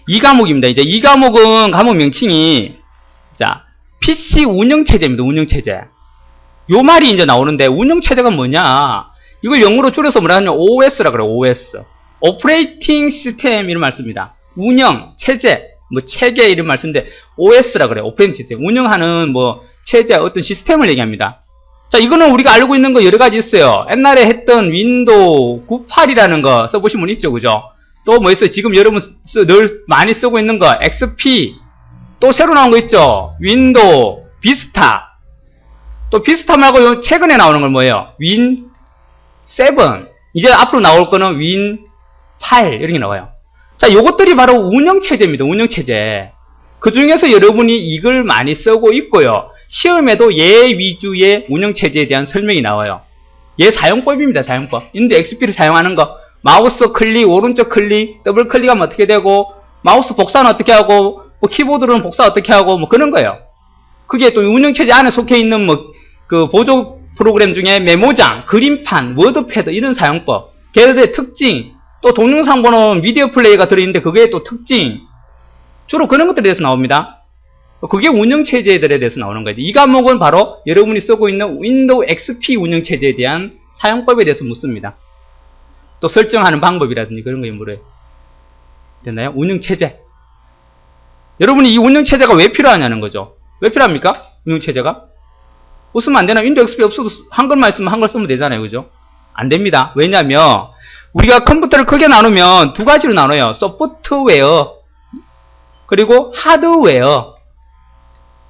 이 과목입니다. 이제 이 과목은 과목 명칭이 자 PC 운영체제입니다. 운영체제. 요 말이 이제 나오는데 운영체제가 뭐냐? 이걸 영어로 줄여서 뭐라 하냐면 OS라 그래요. OS. 오퍼레이팅 시스템 이런 말 씁니다. 운영, 체제, 뭐 체계 이런 말 쓰는데 OS라 그래요. 오퍼레이팅 시스템. 운영하는 뭐 체제 어떤 시스템을 얘기합니다. 자, 이거는 우리가 알고 있는 거 여러 가지 있어요. 옛날에 했던 윈도우 98이라는 거 써보신 분 있죠, 그죠? 또 뭐 있어요? 지금 여러분 늘 많이 쓰고 있는 거 XP. 또 새로 나온 거 있죠? 윈도우, 비스타. 또 비스타 말고 최근에 나오는 건 뭐예요? 윈 7. 이제 앞으로 나올 거는 윈 8 이런 게 나와요. 자, 요것들이 바로 운영체제입니다. 운영체제. 그 중에서 여러분이 이걸 많이 쓰고 있고요. 시험에도 얘 위주의 운영체제에 대한 설명이 나와요. 얘 사용법입니다. 사용법. 인도 XP를 사용하는 거. 마우스 클릭, 오른쪽 클릭, 더블 클릭하면 어떻게 되고, 마우스 복사는 어떻게 하고, 뭐 키보드로는 복사 어떻게 하고, 뭐 그런 거예요. 그게 또 운영체제 안에 속해 있는 뭐, 그 보조 프로그램 중에 메모장, 그림판, 워드패드 이런 사용법, 걔들의 특징, 또 동영상 보는 미디어 플레이가 들어있는데 그게 또 특징, 주로 그런 것들에 대해서 나옵니다. 그게 운영체제들에 대해서 나오는 거예요. 이 과목은 바로 여러분이 쓰고 있는 윈도우 XP 운영체제에 대한 사용법에 대해서 묻습니다. 또 설정하는 방법이라든지 그런 거에 물어요. 됐나요? 운영체제. 여러분이 이 운영체제가 왜 필요하냐는 거죠. 왜 필요합니까? 운영체제가? 웃으면 안 되나? 윈도우 XP 없어도 한글만 있으면 한글 쓰면 되잖아요. 그죠? 안 됩니다. 왜냐면 우리가 컴퓨터를 크게 나누면 두 가지로 나눠요. 소프트웨어 그리고 하드웨어.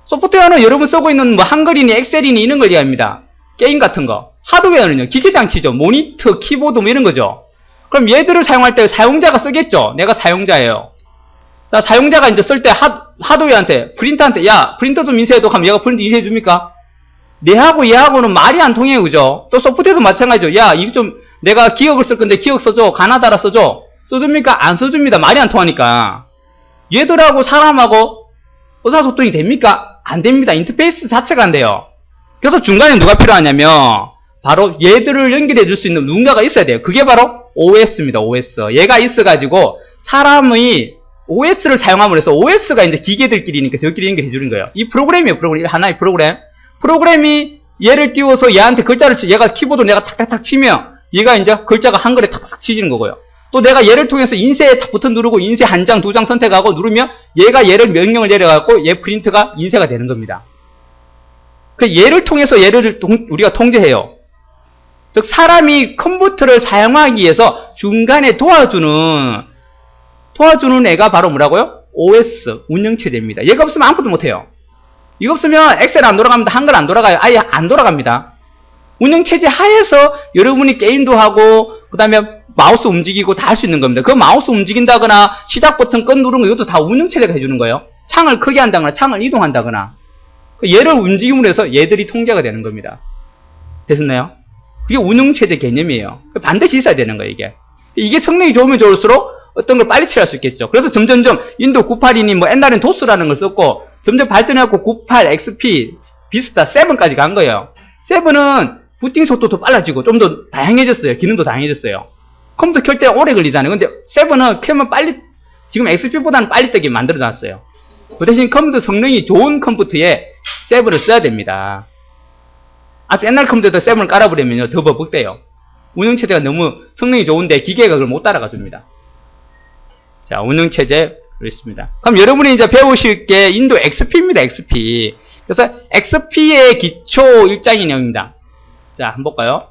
소프트웨어는 여러분 쓰고 있는 뭐 한글이니 엑셀이니 이런 걸 얘기합니다. 게임 같은 거. 하드웨어는요. 기계장치죠. 모니터, 키보드 뭐 이런 거죠. 그럼 얘들을 사용할 때 사용자가 쓰겠죠. 내가 사용자예요. 자, 사용자가 이제 쓸 때 하드웨어한테, 프린터한테 야, 프린터 좀 인쇄해도 하면 얘가 프린터 인쇄해 줍니까? 내하고 얘하고는 말이 안 통해요. 그죠? 또 소프트웨어도 마찬가지죠. 야, 이거 좀 내가 기억을 쓸 건데 기억 써줘. 가나다라 써줘. 써줍니까? 안 써줍니다. 말이 안 통하니까. 얘들하고 사람하고 의사소통이 됩니까? 안 됩니다. 인터페이스 자체가 안 돼요. 그래서 중간에 누가 필요하냐면 바로 얘들을 연결해 줄 수 있는 누군가가 있어야 돼요. 그게 바로 OS입니다. OS. 얘가 있어가지고 사람의 OS를 사용함으로 해서 OS가 이제 기계들끼리니까 저끼리 연결해 주는 거예요. 이 프로그램이에요. 프로그램. 하나의 프로그램. 프로그램이 얘를 띄워서 얘한테 글자를 얘가 키보드 내가 탁탁탁 치면 얘가 이제 글자가 한글에 탁탁탁 치지는 거고요. 또 내가 얘를 통해서 인쇄에 탁 버튼 누르고 인쇄 한 장, 두 장 선택하고 누르면 얘가 얘를 명령을 내려갖고 얘 프린트가 인쇄가 되는 겁니다. 그 얘를 통해서 얘를 우리가 통제해요. 즉 사람이 컴퓨터를 사용하기 위해서 중간에 도와주는 애가 바로 뭐라고요? OS 운영체제입니다. 얘가 없으면 아무것도 못해요. 이거 없으면 엑셀 안 돌아갑니다. 한글 안 돌아가요. 아예 안 돌아갑니다. 운영체제 하에서 여러분이 게임도 하고 그 다음에 마우스 움직이고 다 할 수 있는 겁니다. 그 마우스 움직인다거나 시작 버튼 끈 누르는 거 이것도 다 운영체제가 해주는 거예요. 창을 크게 한다거나 창을 이동한다거나 얘를 움직임으로 해서 얘들이 통제가 되는 겁니다. 됐나요? 그게 운영체제 개념이에요. 반드시 있어야 되는 거예요. 이게 성능이 좋으면 좋을수록 어떤 걸 빨리 칠할 수 있겠죠. 그래서 점점점 윈도우 98이니 뭐 옛날엔 도스라는 걸 썼고 점점 발전해갖고 98, XP, 비스타, 7까지 간 거예요. 7은 부팅 속도도 빨라지고 좀 더 다양해졌어요. 기능도 다양해졌어요. 컴퓨터 켤 때 오래 걸리잖아요. 근데 7은 켜면 빨리, 지금 XP보다는 빨리 뜨게 만들어놨어요. 그 대신 컴퓨터 성능이 좋은 컴퓨터에 7을 써야 됩니다. 아주 옛날 컴퓨터에다 7을 깔아버리면요, 더 버벅대요. 운영체제가 너무 성능이 좋은데 기계가 그걸 못 따라가 줍니다. 자, 운영체제, 그렇습니다. 그럼 여러분이 이제 배우실 게 윈도우 XP입니다, XP. 그래서 XP의 기초 일장 개념입니다. 자, 한번 볼까요?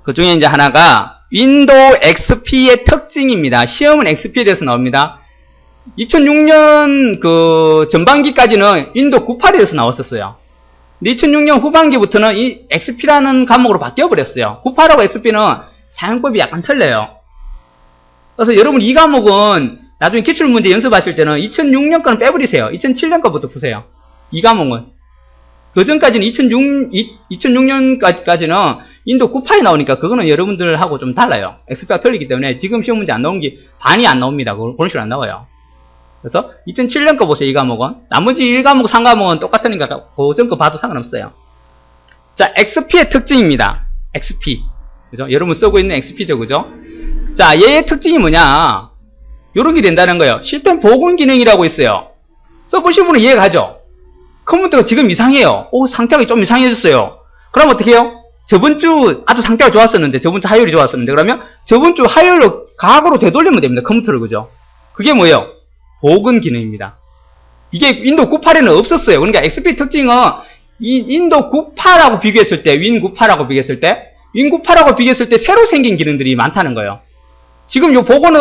그 중에 이제 하나가 윈도우 XP의 특징입니다. 시험은 XP에 대해서 나옵니다. 2006년 그 전반기까지는 윈도우 98에 대해서 나왔었어요. 근데 2006년 후반기부터는 이 XP라는 과목으로 바뀌어버렸어요. 98하고 XP는 사용법이 약간 틀려요. 그래서 여러분 이 과목은 나중에 기출문제 연습하실 때는 2006년 거는 빼버리세요. 2007년 거부터 푸세요. 이 과목은. 그 전까지는 2006년까지는 윈도우 98이 나오니까 그거는 여러분들하고 좀 달라요. XP가 틀리기 때문에 지금 시험 문제 안 나온 게 반이 안 나옵니다. 그런 식으로 안 나와요. 그래서 2007년 거 보세요. 이 과목은. 나머지 1과목, 3과목은 똑같으니까 그 전 거 봐도 상관없어요. 자, XP의 특징입니다. XP. 그죠? 여러분 쓰고 있는 XP죠. 그죠? 자, 얘의 특징이 뭐냐? 요런 게 된다는 거예요. 시스템 복원 기능이라고 있어요. 써보신 분은 이해가죠? 컴퓨터가 지금 이상해요. 오, 상태가 좀 이상해졌어요. 그럼 어떻게 해요? 저번 주 아주 상태가 좋았었는데, 저번 주 화요일이 좋았었는데, 그러면 저번 주 화요일로 과거로 되돌리면 됩니다. 컴퓨터를, 그죠? 그게 뭐예요? 복원 기능입니다. 이게 윈도우 98에는 없었어요. 그러니까 XP 특징은 이 윈도우 98하고 비교했을 때, 윈 98하고 비교했을 때, 윈 98하고 비교했을 때 새로 생긴 기능들이 많다는 거예요. 지금 요 복원은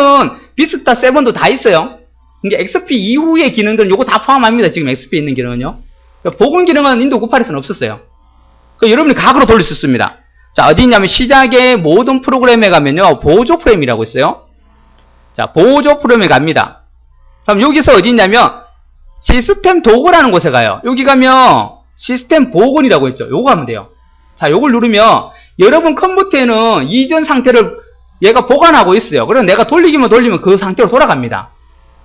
비스타 7도 다 있어요. 그러니까 XP 이후의 기능들은 요거 다 포함합니다. 지금 XP에 있는 기능은요. 그러니까 복원 기능은 윈도우 98에서는 없었어요. 그러니까 여러분이 과거로 돌릴 수 있습니다. 자, 어디 있냐면 시작의 모든 프로그램에 가면요. 보조 프레임이라고 있어요. 자, 보조 프레임에 갑니다. 그럼 여기서 어디 있냐면 시스템 도구라는 곳에 가요. 여기 가면 시스템 복원이라고 있죠. 요거 하면 돼요. 자, 요걸 누르면 여러분 컴퓨터에는 이전 상태를 얘가 보관하고 있어요. 그래서 내가 돌리기만 돌리면 그 상태로 돌아갑니다.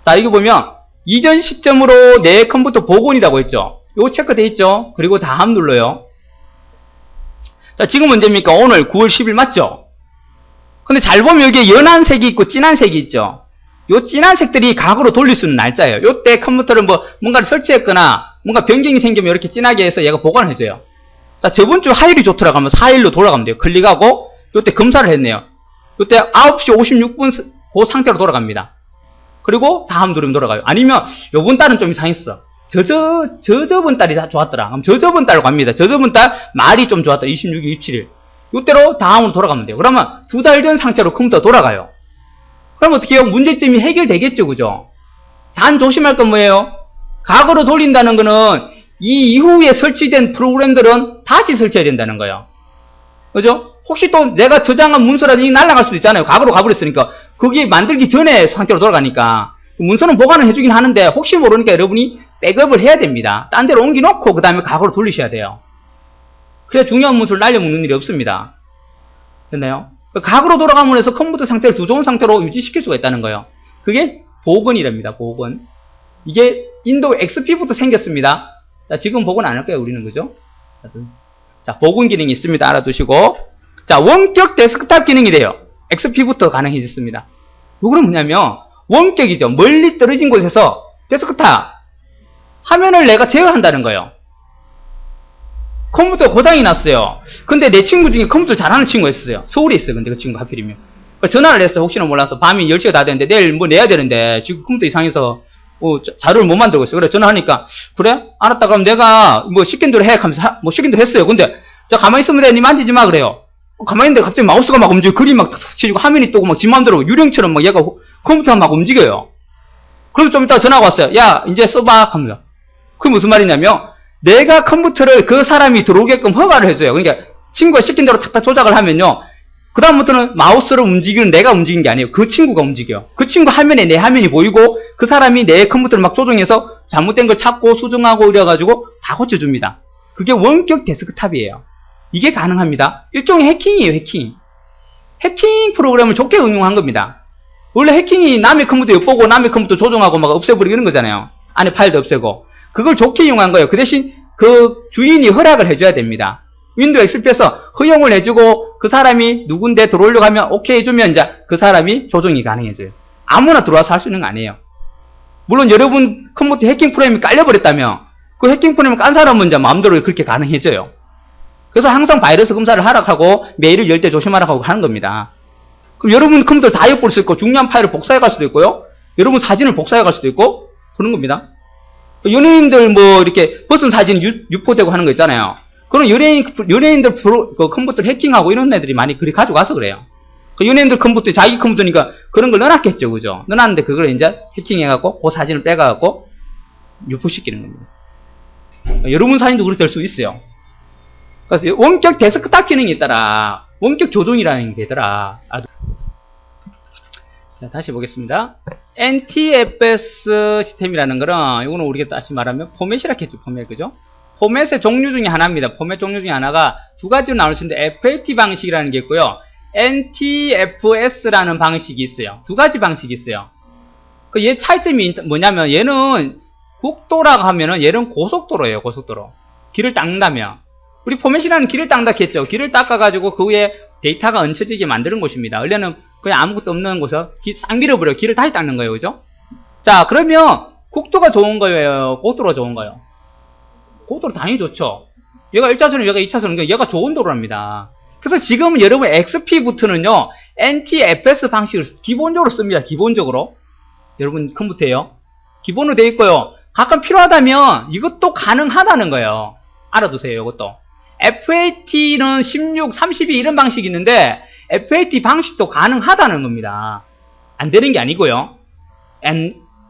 자, 여기 보면 이전 시점으로 내 컴퓨터 복원이라고 있죠. 요거 체크되어 있죠. 그리고 다음 눌러요. 자, 지금 언제입니까? 오늘 9월 10일 맞죠? 근데 잘 보면 여기에 연한 색이 있고 진한 색이 있죠. 요 진한 색들이 과거로 돌릴 수 있는 날짜예요. 요때 컴퓨터를 뭔가를 설치했거나 뭔가 변경이 생기면 이렇게 진하게 해서 얘가 보관을 해줘요. 자, 저번 주 화요일이 좋더라고 하면 4일로 돌아가면 돼요. 클릭하고 요때 검사를 했네요. 요때 9시 56분 그 상태로 돌아갑니다. 그리고 다음 누르면 돌아가요. 아니면 요번 달은 좀 이상했어. 저저번 달이 좋았더라. 그럼 저저번 달로 갑니다. 저저번 달 말이 좀 좋았다. 26일, 27일. 요때로 다음으로 돌아가면 돼요. 그러면 2달 전 상태로 컴퓨터 돌아가요. 그럼 어떻게 해요? 문제점이 해결되겠죠, 그죠? 단 조심할 건 뭐예요? 과거로 돌린다는 거는 이 이후에 설치된 프로그램들은 다시 설치해야 된다는 거예요. 그죠? 혹시 또 내가 저장한 문서라든지 날아갈 수도 있잖아요. 과거로 가버렸으니까. 그게 만들기 전에 상태로 돌아가니까. 문서는 보관을 해주긴 하는데 혹시 모르니까 여러분이 백업을 해야 됩니다. 딴 데로 옮겨놓고 그 다음에 과거로 돌리셔야 돼요. 그래야 중요한 문서를 날려먹는 일이 없습니다. 됐나요? 과거로 돌아가면 해서 컴퓨터 상태를 더 좋은 상태로 유지시킬 수가 있다는 거예요. 그게 복원이랍니다. 복원. 이게 윈도우 XP부터 생겼습니다. 자, 지금 복원 안 할 거예요. 우리는, 그죠? 자, 복원 기능이 있습니다. 알아두시고. 자, 원격 데스크탑 기능이 돼요. XP부터 가능해졌습니다. 이거는 뭐냐면 원격이죠. 멀리 떨어진 곳에서 데스크탑 화면을 내가 제어한다는 거예요. 컴퓨터 고장이 났어요. 근데 내 친구 중에 컴퓨터 잘하는 친구가 있었어요. 서울에 있어요. 근데 그 친구 하필이면. 전화를 했어요. 혹시나 몰라서 밤이 10시가 다 됐는데 내일 뭐 내야 되는데 지금 컴퓨터 이상해서 자료를 못 만들고 있어요. 그래 전화하니까 그래? 알았다. 그럼 내가 뭐 시킨 대로 해 하면서 뭐 시킨 대로 했어요. 근데 자 가만히 있으면 돼. 니 만지지 마 그래요. 가만히 있는데 갑자기 마우스가 막 움직이고 그림 막 치고 화면이 뜨고 막 지 맘대로 유령처럼 막 얘가 컴퓨터가 막 움직여요. 그래서 좀 이따 전화가 왔어요. 야 이제 써봐 합니다. 그게 무슨 말이냐면 내가 컴퓨터를 그 사람이 들어오게끔 허가를 해줘요. 그러니까 친구가 시킨 대로 탁탁 조작을 하면요. 그 다음부터는 마우스를 움직이는 내가 움직이는 게 아니에요. 그 친구가 움직여요. 그 친구 화면에 내 화면이 보이고 그 사람이 내 컴퓨터를 막 조정해서 잘못된 걸 찾고 수정하고 이래가지고 다 고쳐줍니다. 그게 원격 데스크탑이에요. 이게 가능합니다. 일종의 해킹이에요. 해킹. 해킹 프로그램을 좋게 응용한 겁니다. 원래 해킹이 남의 컴퓨터 엿보고 남의 컴퓨터 조정하고 막 없애버리고 이런 거잖아요. 안에 파일도 없애고. 그걸 좋게 이용한 거예요. 그 대신 그 주인이 허락을 해줘야 됩니다. 윈도우 XP에서 허용을 해주고 그 사람이 누군데 들어오려고 하면 오케이 해주면 이제 그 사람이 조정이 가능해져요. 아무나 들어와서 할 수 있는 거 아니에요. 물론 여러분 컴퓨터 해킹 프로그램이 깔려버렸다면 그 해킹 프로그램을 깐 사람은 이제 마음대로 그렇게 가능해져요. 그래서 항상 바이러스 검사를 하라고 메일을 열 때 조심하라고 하는 겁니다. 그럼 여러분 컴퓨터 다 엿볼 수 있고 중요한 파일을 복사해 갈 수도 있고요. 여러분 사진을 복사해 갈 수도 있고 그런 겁니다. 연예인들 뭐 이렇게 벗은 사진 유포되고 하는 거 있잖아요. 그런 연예인들 그 컴퓨터를 해킹하고 이런 애들이 많이 그리 가져가서 그래요. 그 연예인들 컴퓨터 자기 컴퓨터니까 그런 걸 넣어놨겠죠, 그죠? 넣어놨는데 그걸 이제 해킹해갖고 그 사진을 빼가갖고 유포시키는 겁니다. 여러분 사진도 그렇게 될 수 있어요. 그래서 원격 데스크탑 기능이 있더라. 원격 조종이라는 게 되더라. 자, 다시 보겠습니다. NTFS 시스템이라는 거는, 이거는 우리가 다시 말하면 포맷이라고 했죠, 포맷, 그죠? 포맷의 종류 중에 하나입니다. 포맷 종류 중에 하나가 두 가지로 나눌 수 있는데, FAT 방식이라는 게 있고요. NTFS라는 방식이 있어요. 두 가지 방식이 있어요. 얘 차이점이 뭐냐면, 얘는 국도라고 하면은, 얘는 고속도로예요, 고속도로. 길을 닦는다면. 우리 포맷이라는 길을 닦는다 했죠. 길을 닦아가지고 그 위에 데이터가 얹혀지게 만드는 곳입니다. 원래는 그냥 아무것도 없는 곳에서 싹 밀어버려. 길을 다시 닦는 거예요. 그죠? 자, 그러면 국도가 좋은 거예요? 고도로가 좋은 거예요? 고도로 당연히 좋죠. 얘가 1차선이고 얘가 2차선이고 얘가 좋은 도로랍니다. 그래서 지금 여러분 XP부터는요, NTFS 방식을 기본적으로 씁니다. 기본적으로. 여러분 컴퓨터에요. 기본으로 되어 있고요. 가끔 필요하다면 이것도 가능하다는 거예요. 알아두세요. 이것도. FAT는 16, 32 이런 방식이 있는데 FAT 방식도 가능하다는 겁니다. 안 되는 게 아니고요.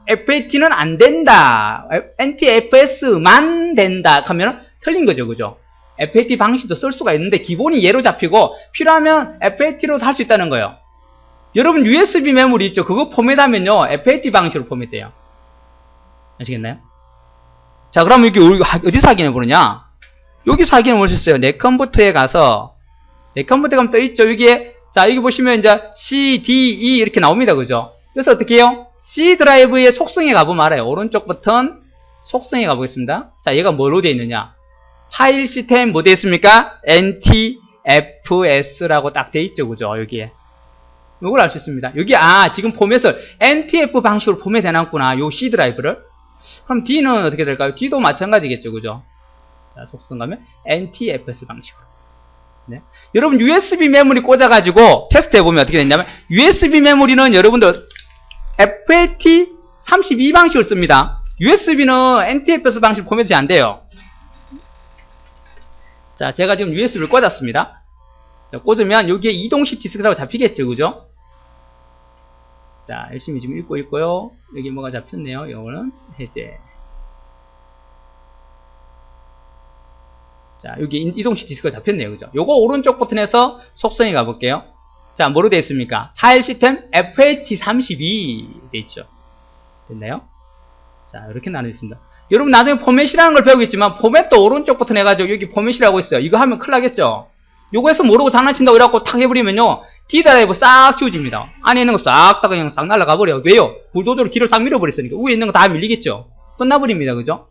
FAT는 안 된다. NTFS만 된다 하면 틀린 거죠. 그죠? FAT 방식도 쓸 수가 있는데 기본이 얘로 잡히고 필요하면 FAT로도 할 수 있다는 거예요. 여러분 USB 메모리 있죠? 그거 포맷하면요. FAT 방식으로 포맷돼요. 아시겠나요? 자, 그럼 여기 어디서 확인해 보느냐? 여기서 확인해 보셨어요. 내 컴퓨터에 가서 내 컴퓨터에 가면 떠 있죠. 여기에 자, 여기 보시면 이제 C, D, E 이렇게 나옵니다. 그죠? 그래서 어떻게 해요? C 드라이브의 속성에 가보면 알아요. 오른쪽 버튼 속성에 가보겠습니다. 자, 얘가 뭐로 되어 있느냐? 파일 시스템 뭐 되어 있습니까? NTFS라고 딱 되어 있죠. 그죠? 여기에. 이걸 알 수 있습니다. 여기, 지금 포맷을 NTF 방식으로 포맷 해놨구나. 요 C 드라이브를. 그럼 D는 어떻게 될까요? D도 마찬가지겠죠. 그죠? 자, 속성 가면 NTFS 방식으로. 네. 여러분, USB 메모리 꽂아가지고 테스트 해보면 어떻게 됐냐면, USB 메모리는 여러분들 FAT 32 방식을 씁니다. USB는 NTFS 방식 포맷이 안 돼요. 자, 제가 지금 USB를 꽂았습니다. 자, 꽂으면 여기에 이동식 디스크라고 잡히겠죠. 그죠? 자, 열심히 지금 읽고 있고요. 여기 뭐가 잡혔네요. 이거는 해제. 자, 여기 이동식 디스크가 잡혔네요. 그죠? 요거 오른쪽 버튼에서 속성에 가볼게요. 자, 뭐로 되어 있습니까? 파일 시스템 FAT32 되어 있죠. 됐나요? 자, 이렇게 나눠 있습니다. 여러분 나중에 포맷이라는 걸 배우겠지만 포맷도 오른쪽 버튼 해가지고 여기 포맷이라고 있어요. 이거 하면 큰일 나겠죠? 요거에서 모르고 장난친다고 이래갖고 탁 해버리면요, D 드라이브 싹 지워집니다. 안에 있는 거 싹 다 그냥 싹 날아가 버려요. 왜요? 불도저로 길을 싹 밀어버렸으니까 위에 있는 거 다 밀리겠죠? 끝나버립니다. 그죠?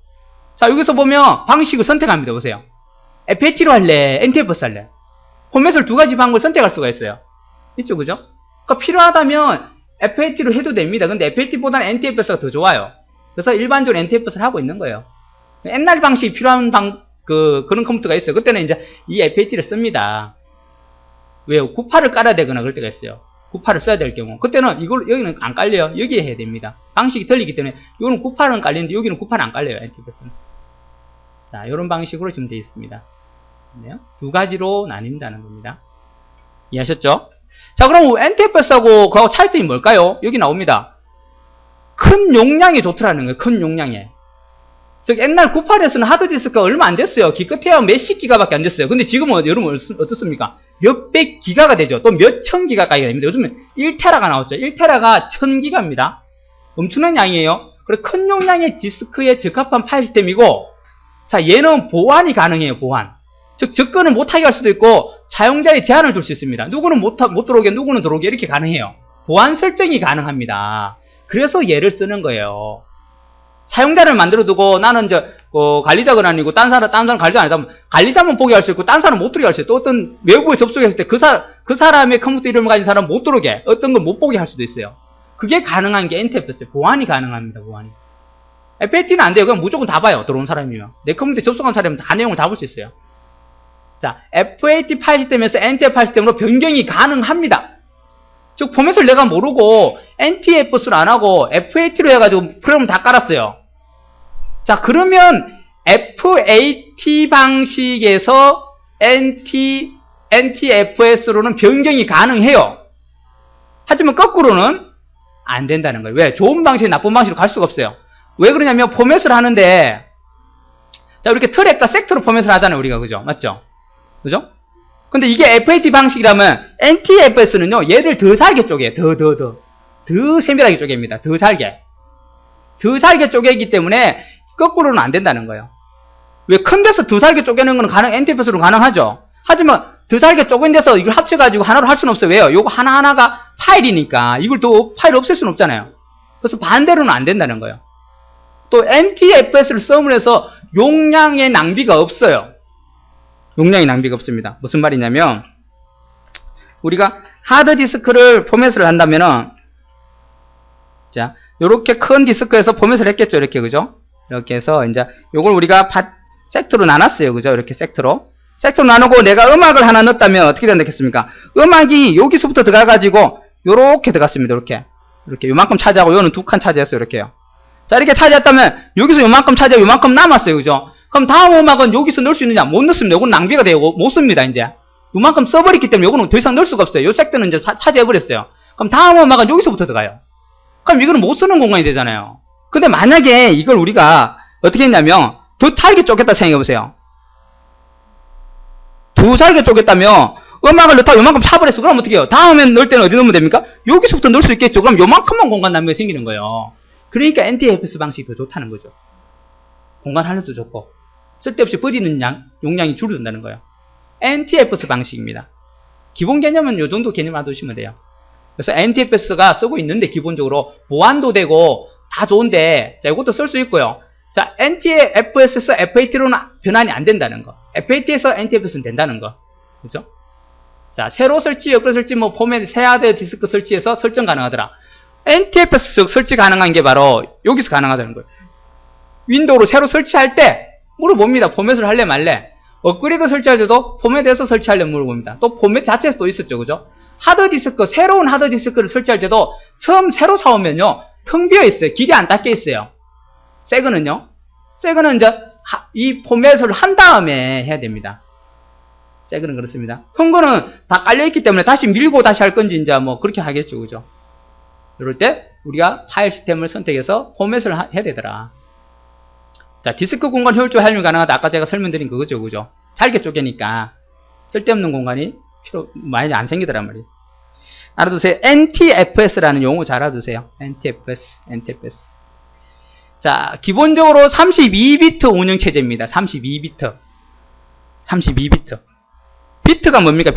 자, 여기서 보면 방식을 선택합니다. 보세요. FAT로 할래? NTFS 할래? 포맷을 두 가지 방법을 선택할 수가 있어요. 있죠? 그죠? 그러니까 필요하다면 FAT로 해도 됩니다. 근데 FAT보다는 NTFS가 더 좋아요. 그래서 일반적으로 NTFS를 하고 있는 거예요. 옛날 방식이 필요한 그런 컴퓨터가 있어요. 그때는 이제 이 FAT를 씁니다. 왜요? 98을 깔아야 되거나 그럴 때가 있어요. 98을 써야 될 경우. 그때는 여기는 안 깔려요. 여기에 해야 됩니다. 방식이 틀리기 때문에, 이거는 98은 깔리는데, 여기는 98은 안 깔려요. NTFS는. 자, 이런 방식으로 지금 되어 있습니다. 두 가지로 나뉜다는 겁니다. 이해하셨죠? 자, 그럼 NTFS하고 그하고 차이점이 뭘까요? 여기 나옵니다. 큰 용량이 좋더라는 거예요. 큰 용량에. 즉 옛날 98에서는 하드디스크가 얼마 안 됐어요. 기껏해야 몇십 기가밖에 안 됐어요. 근데 지금은 여러분 어떻습니까? 몇백 기가가 되죠. 또 몇천 기가까지 됩니다. 요즘에 1테라가 나왔죠. 1테라가 1000기가입니다. 엄청난 양이에요. 그리고 큰 용량의 디스크에 적합한 파일 시스템이고, 자, 얘는 보안이 가능해요. 보안. 즉 접근을 못하게 할 수도 있고 사용자의 제한을 둘 수 있습니다. 누구는 못 들어오게, 누구는 들어오게 이렇게 가능해요. 보안 설정이 가능합니다. 그래서 얘를 쓰는 거예요. 사용자를 만들어두고 나는 관리자 권한이고 딴 사람 관리자 아니다. 관리자만 보게 할 수 있고 딴 사람 못 들어오게 할 수 있고, 또 어떤 외부에 접속했을 때 그 사람의 컴퓨터 이름을 가진 사람 못 들어오게, 어떤 걸 못 보게 할 수도 있어요. 그게 가능한 게 NTFS, 보안이 가능합니다. 보안이. FAT는 안 돼요. 그냥 무조건 다 봐요. 들어온 사람이면. 내 컴퓨터에 접속한 사람은 다 내용을 다 볼 수 있어요. 자, FAT 파일 시스템에서 NTF 파일 시스템으로 변경이 가능합니다. 즉 포맷을 내가 모르고 NTFS를 안 하고 FAT로 해가지고 프로그램 다 깔았어요. 자, 그러면 FAT 방식에서 NTFS로는 변경이 가능해요. 하지만 거꾸로는 안 된다는 거예요. 왜? 좋은 방식, 나쁜 방식으로 갈 수가 없어요. 왜 그러냐면 포맷을 하는데, 자, 이렇게 트랙과 섹터로 포맷을 하잖아요. 우리가. 그죠? 맞죠? 그죠? 근데 이게 FAT 방식이라면 NTFS는요, 얘를 더 잘게 쪼개요. 더 세밀하게 쪼갭니다. 더 잘게. 더 잘게 쪼개기 때문에 거꾸로는 안 된다는 거예요. 왜? 큰 데서 더 잘게 쪼개는 건 NTFS로 가능하죠. 하지만 더 잘게 쪼갠 데서 이걸 합쳐가지고 하나로 할 수는 없어요. 왜요? 요거 하나하나가 파일이니까 이걸 또 파일 없앨 수는 없잖아요. 그래서 반대로는 안 된다는 거예요. 또 NTFS를 써으로 해서 용량의 낭비가 없어요. 용량의 낭비가 없습니다. 무슨 말이냐면, 우리가 하드디스크를 포맷을 한다면은, 자, 요렇게 큰 디스크에서 포맷을 했겠죠. 이렇게, 그죠? 이렇게 해서, 이제, 요걸 우리가 섹트로 나눴어요. 그죠? 이렇게 섹트로. 섹트로 나누고 내가 음악을 하나 넣었다면 어떻게 된다겠습니까? 음악이 여기서부터 들어가가지고, 요렇게 들어갔습니다. 이렇게. 이렇게 요만큼 차지하고, 요는 2칸 차지했어요. 이렇게요. 자, 이렇게 차지했다면, 여기서 요만큼 차지하고, 요만큼 남았어요. 그죠? 그럼 다음 음악은 여기서 넣을 수 있느냐? 못 넣습니다. 요건 낭비가 돼요. 못 씁니다, 이제. 요만큼 써버렸기 때문에 요거는 더 이상 넣을 수가 없어요. 요 섹트는 이제 차지해버렸어요. 그럼 다음 음악은 여기서부터 들어가요. 그럼 이거는 못 쓰는 공간이 되잖아요. 근데 만약에 이걸 우리가 어떻게 했냐면, 더 잘게 쪼갰다 생각해보세요. 더 잘게 쪼갰다면, 음악을 넣다가 요만큼 차버렸어. 그럼 어떻게 해요? 다음에 넣을 때는 어디 넣으면 됩니까? 여기서부터 넣을 수 있겠죠. 그럼 요만큼만 공간 낭비가 생기는 거예요. 그러니까 NTFS 방식이 더 좋다는 거죠. 공간 활용도 좋고, 쓸데없이 버리는 용량이 줄어든다는 거예요. NTFS 방식입니다. 기본 개념은 요 정도 개념 알아두시면 돼요. 그래서 NTFS가 쓰고 있는데 기본적으로 보안도 되고 다 좋은데, 자, 이것도 쓸 수 있고요. 자, NTFS에서 FAT로는 변환이 안 된다는 거. FAT에서 NTFS는 된다는 거. 그죠? 자, 새로 설치, 업그레이드 설치, 뭐, 포맷, 새 하드 디스크 설치해서 설정 가능하더라. NTFS 설치 가능한 게 바로 여기서 가능하다는 거예요. 윈도우로 새로 설치할 때 물어봅니다. 포맷을 할래 말래. 업그레이드 설치할 때도 포맷에서 설치하려 물어봅니다. 또 포맷 자체에서 또 있었죠. 그죠? 하드디스크, 새로운 하드디스크를 설치할 때도 처음 새로 사오면요, 텅 비어 있어요. 기계 안 닫혀 있어요. 새 거는요, 새 거는 이제 이 포맷을 한 다음에 해야 됩니다. 새 거는 그렇습니다. 큰 거는 다 깔려있기 때문에 다시 밀고 다시 할 건지 이제 뭐 그렇게 하겠죠. 그죠? 이럴 때 우리가 파일 시스템을 선택해서 포맷을 해야 되더라. 자, 디스크 공간 효율적 활용이 가능하다. 아까 제가 설명드린 그거죠. 그죠? 잘게 쪼개니까 쓸데없는 공간이 많이 안 생기더란 말이에요. 알아두세요. NTFS라는 용어 잘 알아두세요. NTFS. 자, 기본적으로 32비트 운영체제입니다. 32비트. 비트가 뭡니까?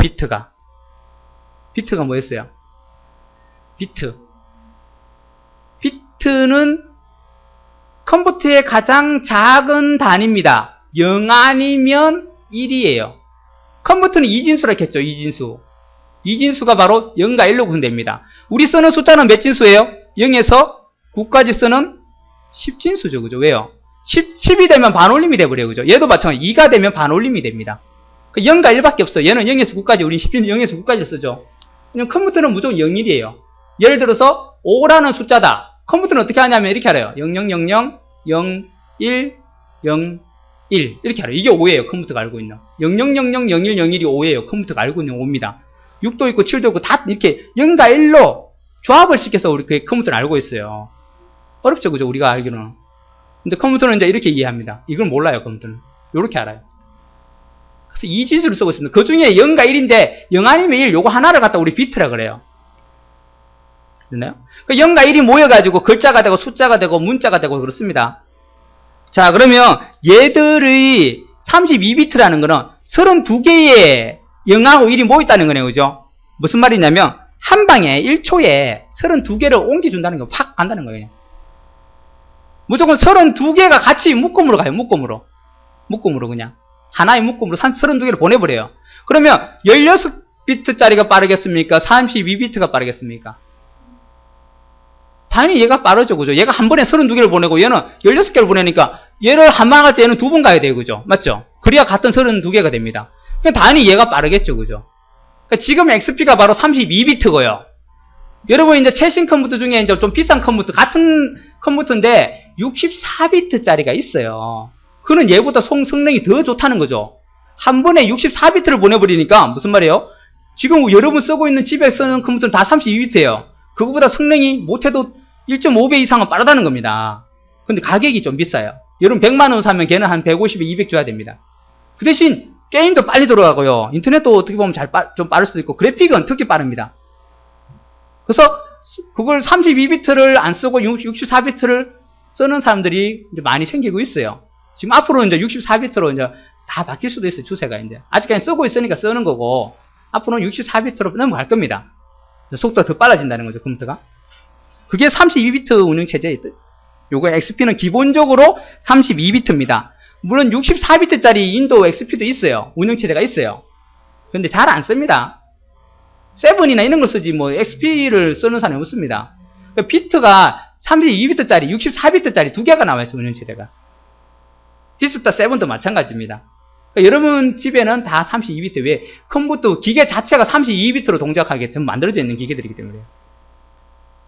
비트가 뭐였어요? 비트는 컴퓨터의 가장 작은 단위입니다. 0 아니면 1이에요. 컴퓨터는 이진수라 했죠. 이진수가 바로 0과 1로 구성됩니다. 우리 쓰는 숫자는 몇 진수예요? 0에서 9까지 쓰는 10진수죠. 그죠? 왜요? 10이 되면 반올림이 돼버려요. 그죠? 얘도 마찬가지. 2가 되면 반올림이 됩니다. 0과 1밖에 없어요. 얘는 0에서 9까지, 우린 10은 0에서 9까지를 쓰죠. 그냥 컴퓨터는 무조건 0, 1이에요. 예를 들어서 5라는 숫자다. 컴퓨터는 어떻게 하냐면 이렇게 알아요. 0000, 0, 1, 0, 1 이렇게 알아요. 이게 5예요. 컴퓨터가 알고 있는 0000, 01, 01이 5예요. 컴퓨터가 알고 있는 5입니다. 6도 있고 7도 있고 다 이렇게 0과 1로 조합을 시켜서 우리 그 컴퓨터는 알고 있어요. 어렵죠. 그죠? 우리가 알기로는. 근데 컴퓨터는 이제 이렇게 이해합니다. 이걸 몰라요. 컴퓨터는 이렇게 알아요. 그래서 이 진수를 쓰고 있습니다. 그 중에 0과 1인데 0 아니면 1 요거 하나를 갖다 우리 비트라 그래요. 됐나요? 그 0과 1이 모여가지고 글자가 되고 숫자가 되고 문자가 되고 그렇습니다. 자, 그러면 얘들의 32비트라는 거는 32개의 0하고 1이 모였다는 거네요. 그죠? 무슨 말이냐면 한 방에 1초에 32개를 옮겨준다는 거 팍 간다는 거예요. 무조건 32개가 같이 묶음으로 가요. 묶음으로 그냥 하나의 묶음으로 32개를 보내버려요. 그러면 16비트짜리가 빠르겠습니까? 32비트가 빠르겠습니까? 당연히 얘가 빠르죠. 그죠? 얘가 한 번에 32개를 보내고 얘는 16개를 보내니까 얘를 한 방 할 때는 두 번 가야 돼요. 그죠? 맞죠? 그래야 같은 32개가 됩니다. 그러니까 당연히 얘가 빠르겠죠. 그죠? 그러니까 지금 XP가 바로 32비트고요. 여러분 이제 최신 컴퓨터 중에 이제 좀 비싼 컴퓨터, 같은 컴퓨터인데 64비트짜리가 있어요. 그는 얘보다 성능이 더 좋다는 거죠. 한 번에 64비트를 보내버리니까 무슨 말이에요? 지금 여러분 쓰고 있는 집에 쓰는 컴퓨터는 다 32비트예요. 그거보다 성능이 못해도 1.5배 이상은 빠르다는 겁니다. 근데 가격이 좀 비싸요. 여러분 100만원 사면 걔는 한 150에 200 줘야 됩니다. 그 대신 게임도 빨리 돌아가고요. 인터넷도 어떻게 보면 좀 빠를 수도 있고 그래픽은 특히 빠릅니다. 그래서 그걸 32비트를 안 쓰고 64비트를 쓰는 사람들이 이제 많이 생기고 있어요. 지금 앞으로 이제 64비트로 이제 다 바뀔 수도 있어요. 추세가 이제. 아직까지 쓰고 있으니까 쓰는 거고 앞으로는 64비트로 넘어갈 겁니다. 속도가 더 빨라진다는 거죠. 컴퓨터가. 그게 32비트 운영체제예요. 요거 XP는 기본적으로 32비트입니다. 물론 64비트짜리 윈도우 XP도 있어요. 운영체제가 있어요. 근데 잘 안 씁니다. 7이나 이런 걸 쓰지 뭐 XP를 쓰는 사람이 없습니다. 그러니까 비트가 32비트짜리, 64비트짜리 두 개가 나와 있어요. 운영체제가. 비스타 7도 마찬가지입니다. 그러니까 여러분 집에는 다 32비트. 왜? 컴퓨터 기계 자체가 32비트로 동작하게 만들어져 있는 기계들이기 때문에.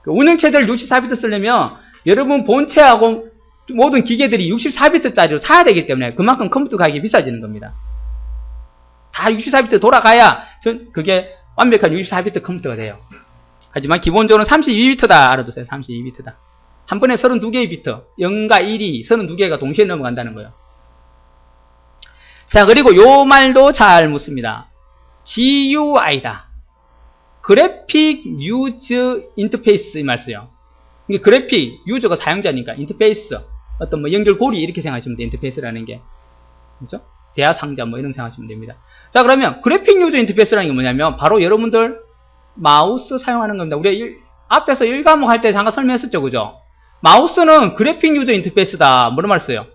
운영체제를 64비트 쓰려면 여러분 본체하고 모든 기계들이 64비트짜리로 사야 되기 때문에 그만큼 컴퓨터 가격이 비싸지는 겁니다. 다 64비트 돌아가야 그게 완벽한 64비트 컴퓨터가 돼요. 하지만 기본적으로 32비트다 알아두세요. 32비트다. 한 번에 32개의 비트, 0과 1이 32개가 동시에 넘어간다는 거예요. 자, 그리고 요 말도 잘 묻습니다. GUI다. 그래픽 유저 인터페이스 이 말 써요. 이게 그래픽, 유저가 사용자니까 인터페이스, 어떤 뭐 연결고리 이렇게 생각하시면 돼요. 인터페이스라는 게. 그죠? 대화 상자 뭐 이런 생각하시면 됩니다. 자, 그러면 그래픽 유저 인터페이스라는 게 뭐냐면 바로 여러분들 마우스 사용하는 겁니다. 우리 앞에서 1과목 할 때 잠깐 설명했었죠. 그죠? 마우스는 그래픽 유저 인터페이스다. 뭐로 말했어요?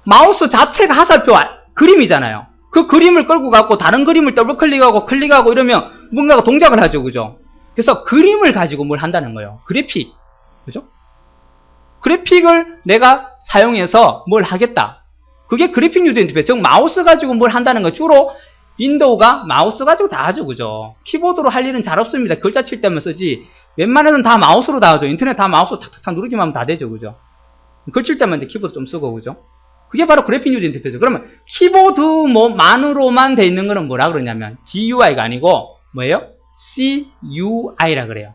마우스 자체가 화살표 그림이잖아요. 그 그림을 끌고 갖고 다른 그림을 더블 클릭하고 클릭하고 이러면 뭔가가 동작을 하죠. 그죠? 그래서 그림을 가지고 뭘 한다는 거예요. 그래픽. 그죠? 그래픽을 내가 사용해서 뭘 하겠다. 그게 그래픽 유저 인터페이스. 즉 마우스 가지고 뭘 한다는 거. 주로 윈도우가 마우스 가지고 다 하죠. 그죠? 키보드로 할 일은 잘 없습니다. 글자 칠 때만 쓰지. 웬만해서는 다 마우스로 다 하죠. 인터넷 다 마우스 탁탁탁 누르기만 하면 다 되죠. 그죠? 글 칠 때만 이제 키보드 좀 쓰고. 그죠? 그게 바로 그래픽 유저 인터페이스. 그러면 키보드 만으로만 돼 있는 거는 뭐라 그러냐면 GUI가 아니고 뭐예요? CUI라 그래요.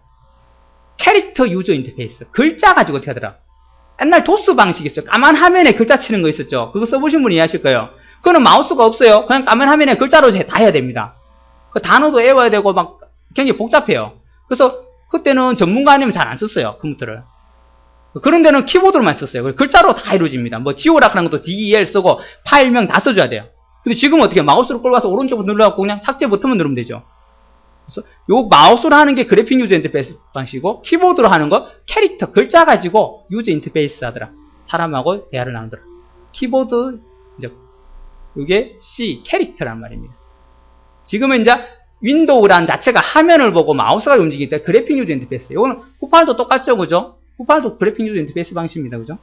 캐릭터 유저 인터페이스. 글자 가지고 어떻게 하더라? 옛날 도스 방식 있어요. 까만 화면에 글자 치는 거 있었죠. 그거 써보신 분이 이해하실 거예요. 그거는 마우스가 없어요. 그냥 까만 화면에 글자로 다 해야 됩니다. 그 단어도 외워야 되고 막 굉장히 복잡해요. 그래서 그때는 전문가 아니면 잘 안 썼어요. 컴퓨터를. 그런 데는 키보드로만 썼어요. 글자로 다 이루어집니다. 뭐 지오락하는 것도 DEL 쓰고 파일명 다 써줘야 돼요. 근데 지금 어떻게 해요? 마우스를 끌고 가서 오른쪽으로 눌러갖고 그냥 삭제 버튼만 누르면 되죠. 그래서 요 마우스로 하는 게 그래픽 유저 인터페이스 방식이고 키보드로 하는 거 캐릭터 글자 가지고 유저 인터페이스 하더라. 사람하고 대화를 나누더라. 키보드 이제 이게 C 캐릭터란 말입니다. 지금은 이제 윈도우라는 자체가 화면을 보고 마우스가 움직이기 때문에 그래픽 유저 인터페이스. 이거는 후팔도 똑같죠, 그죠? 후팔도 그래픽 유저 인터페이스 방식입니다, 그죠?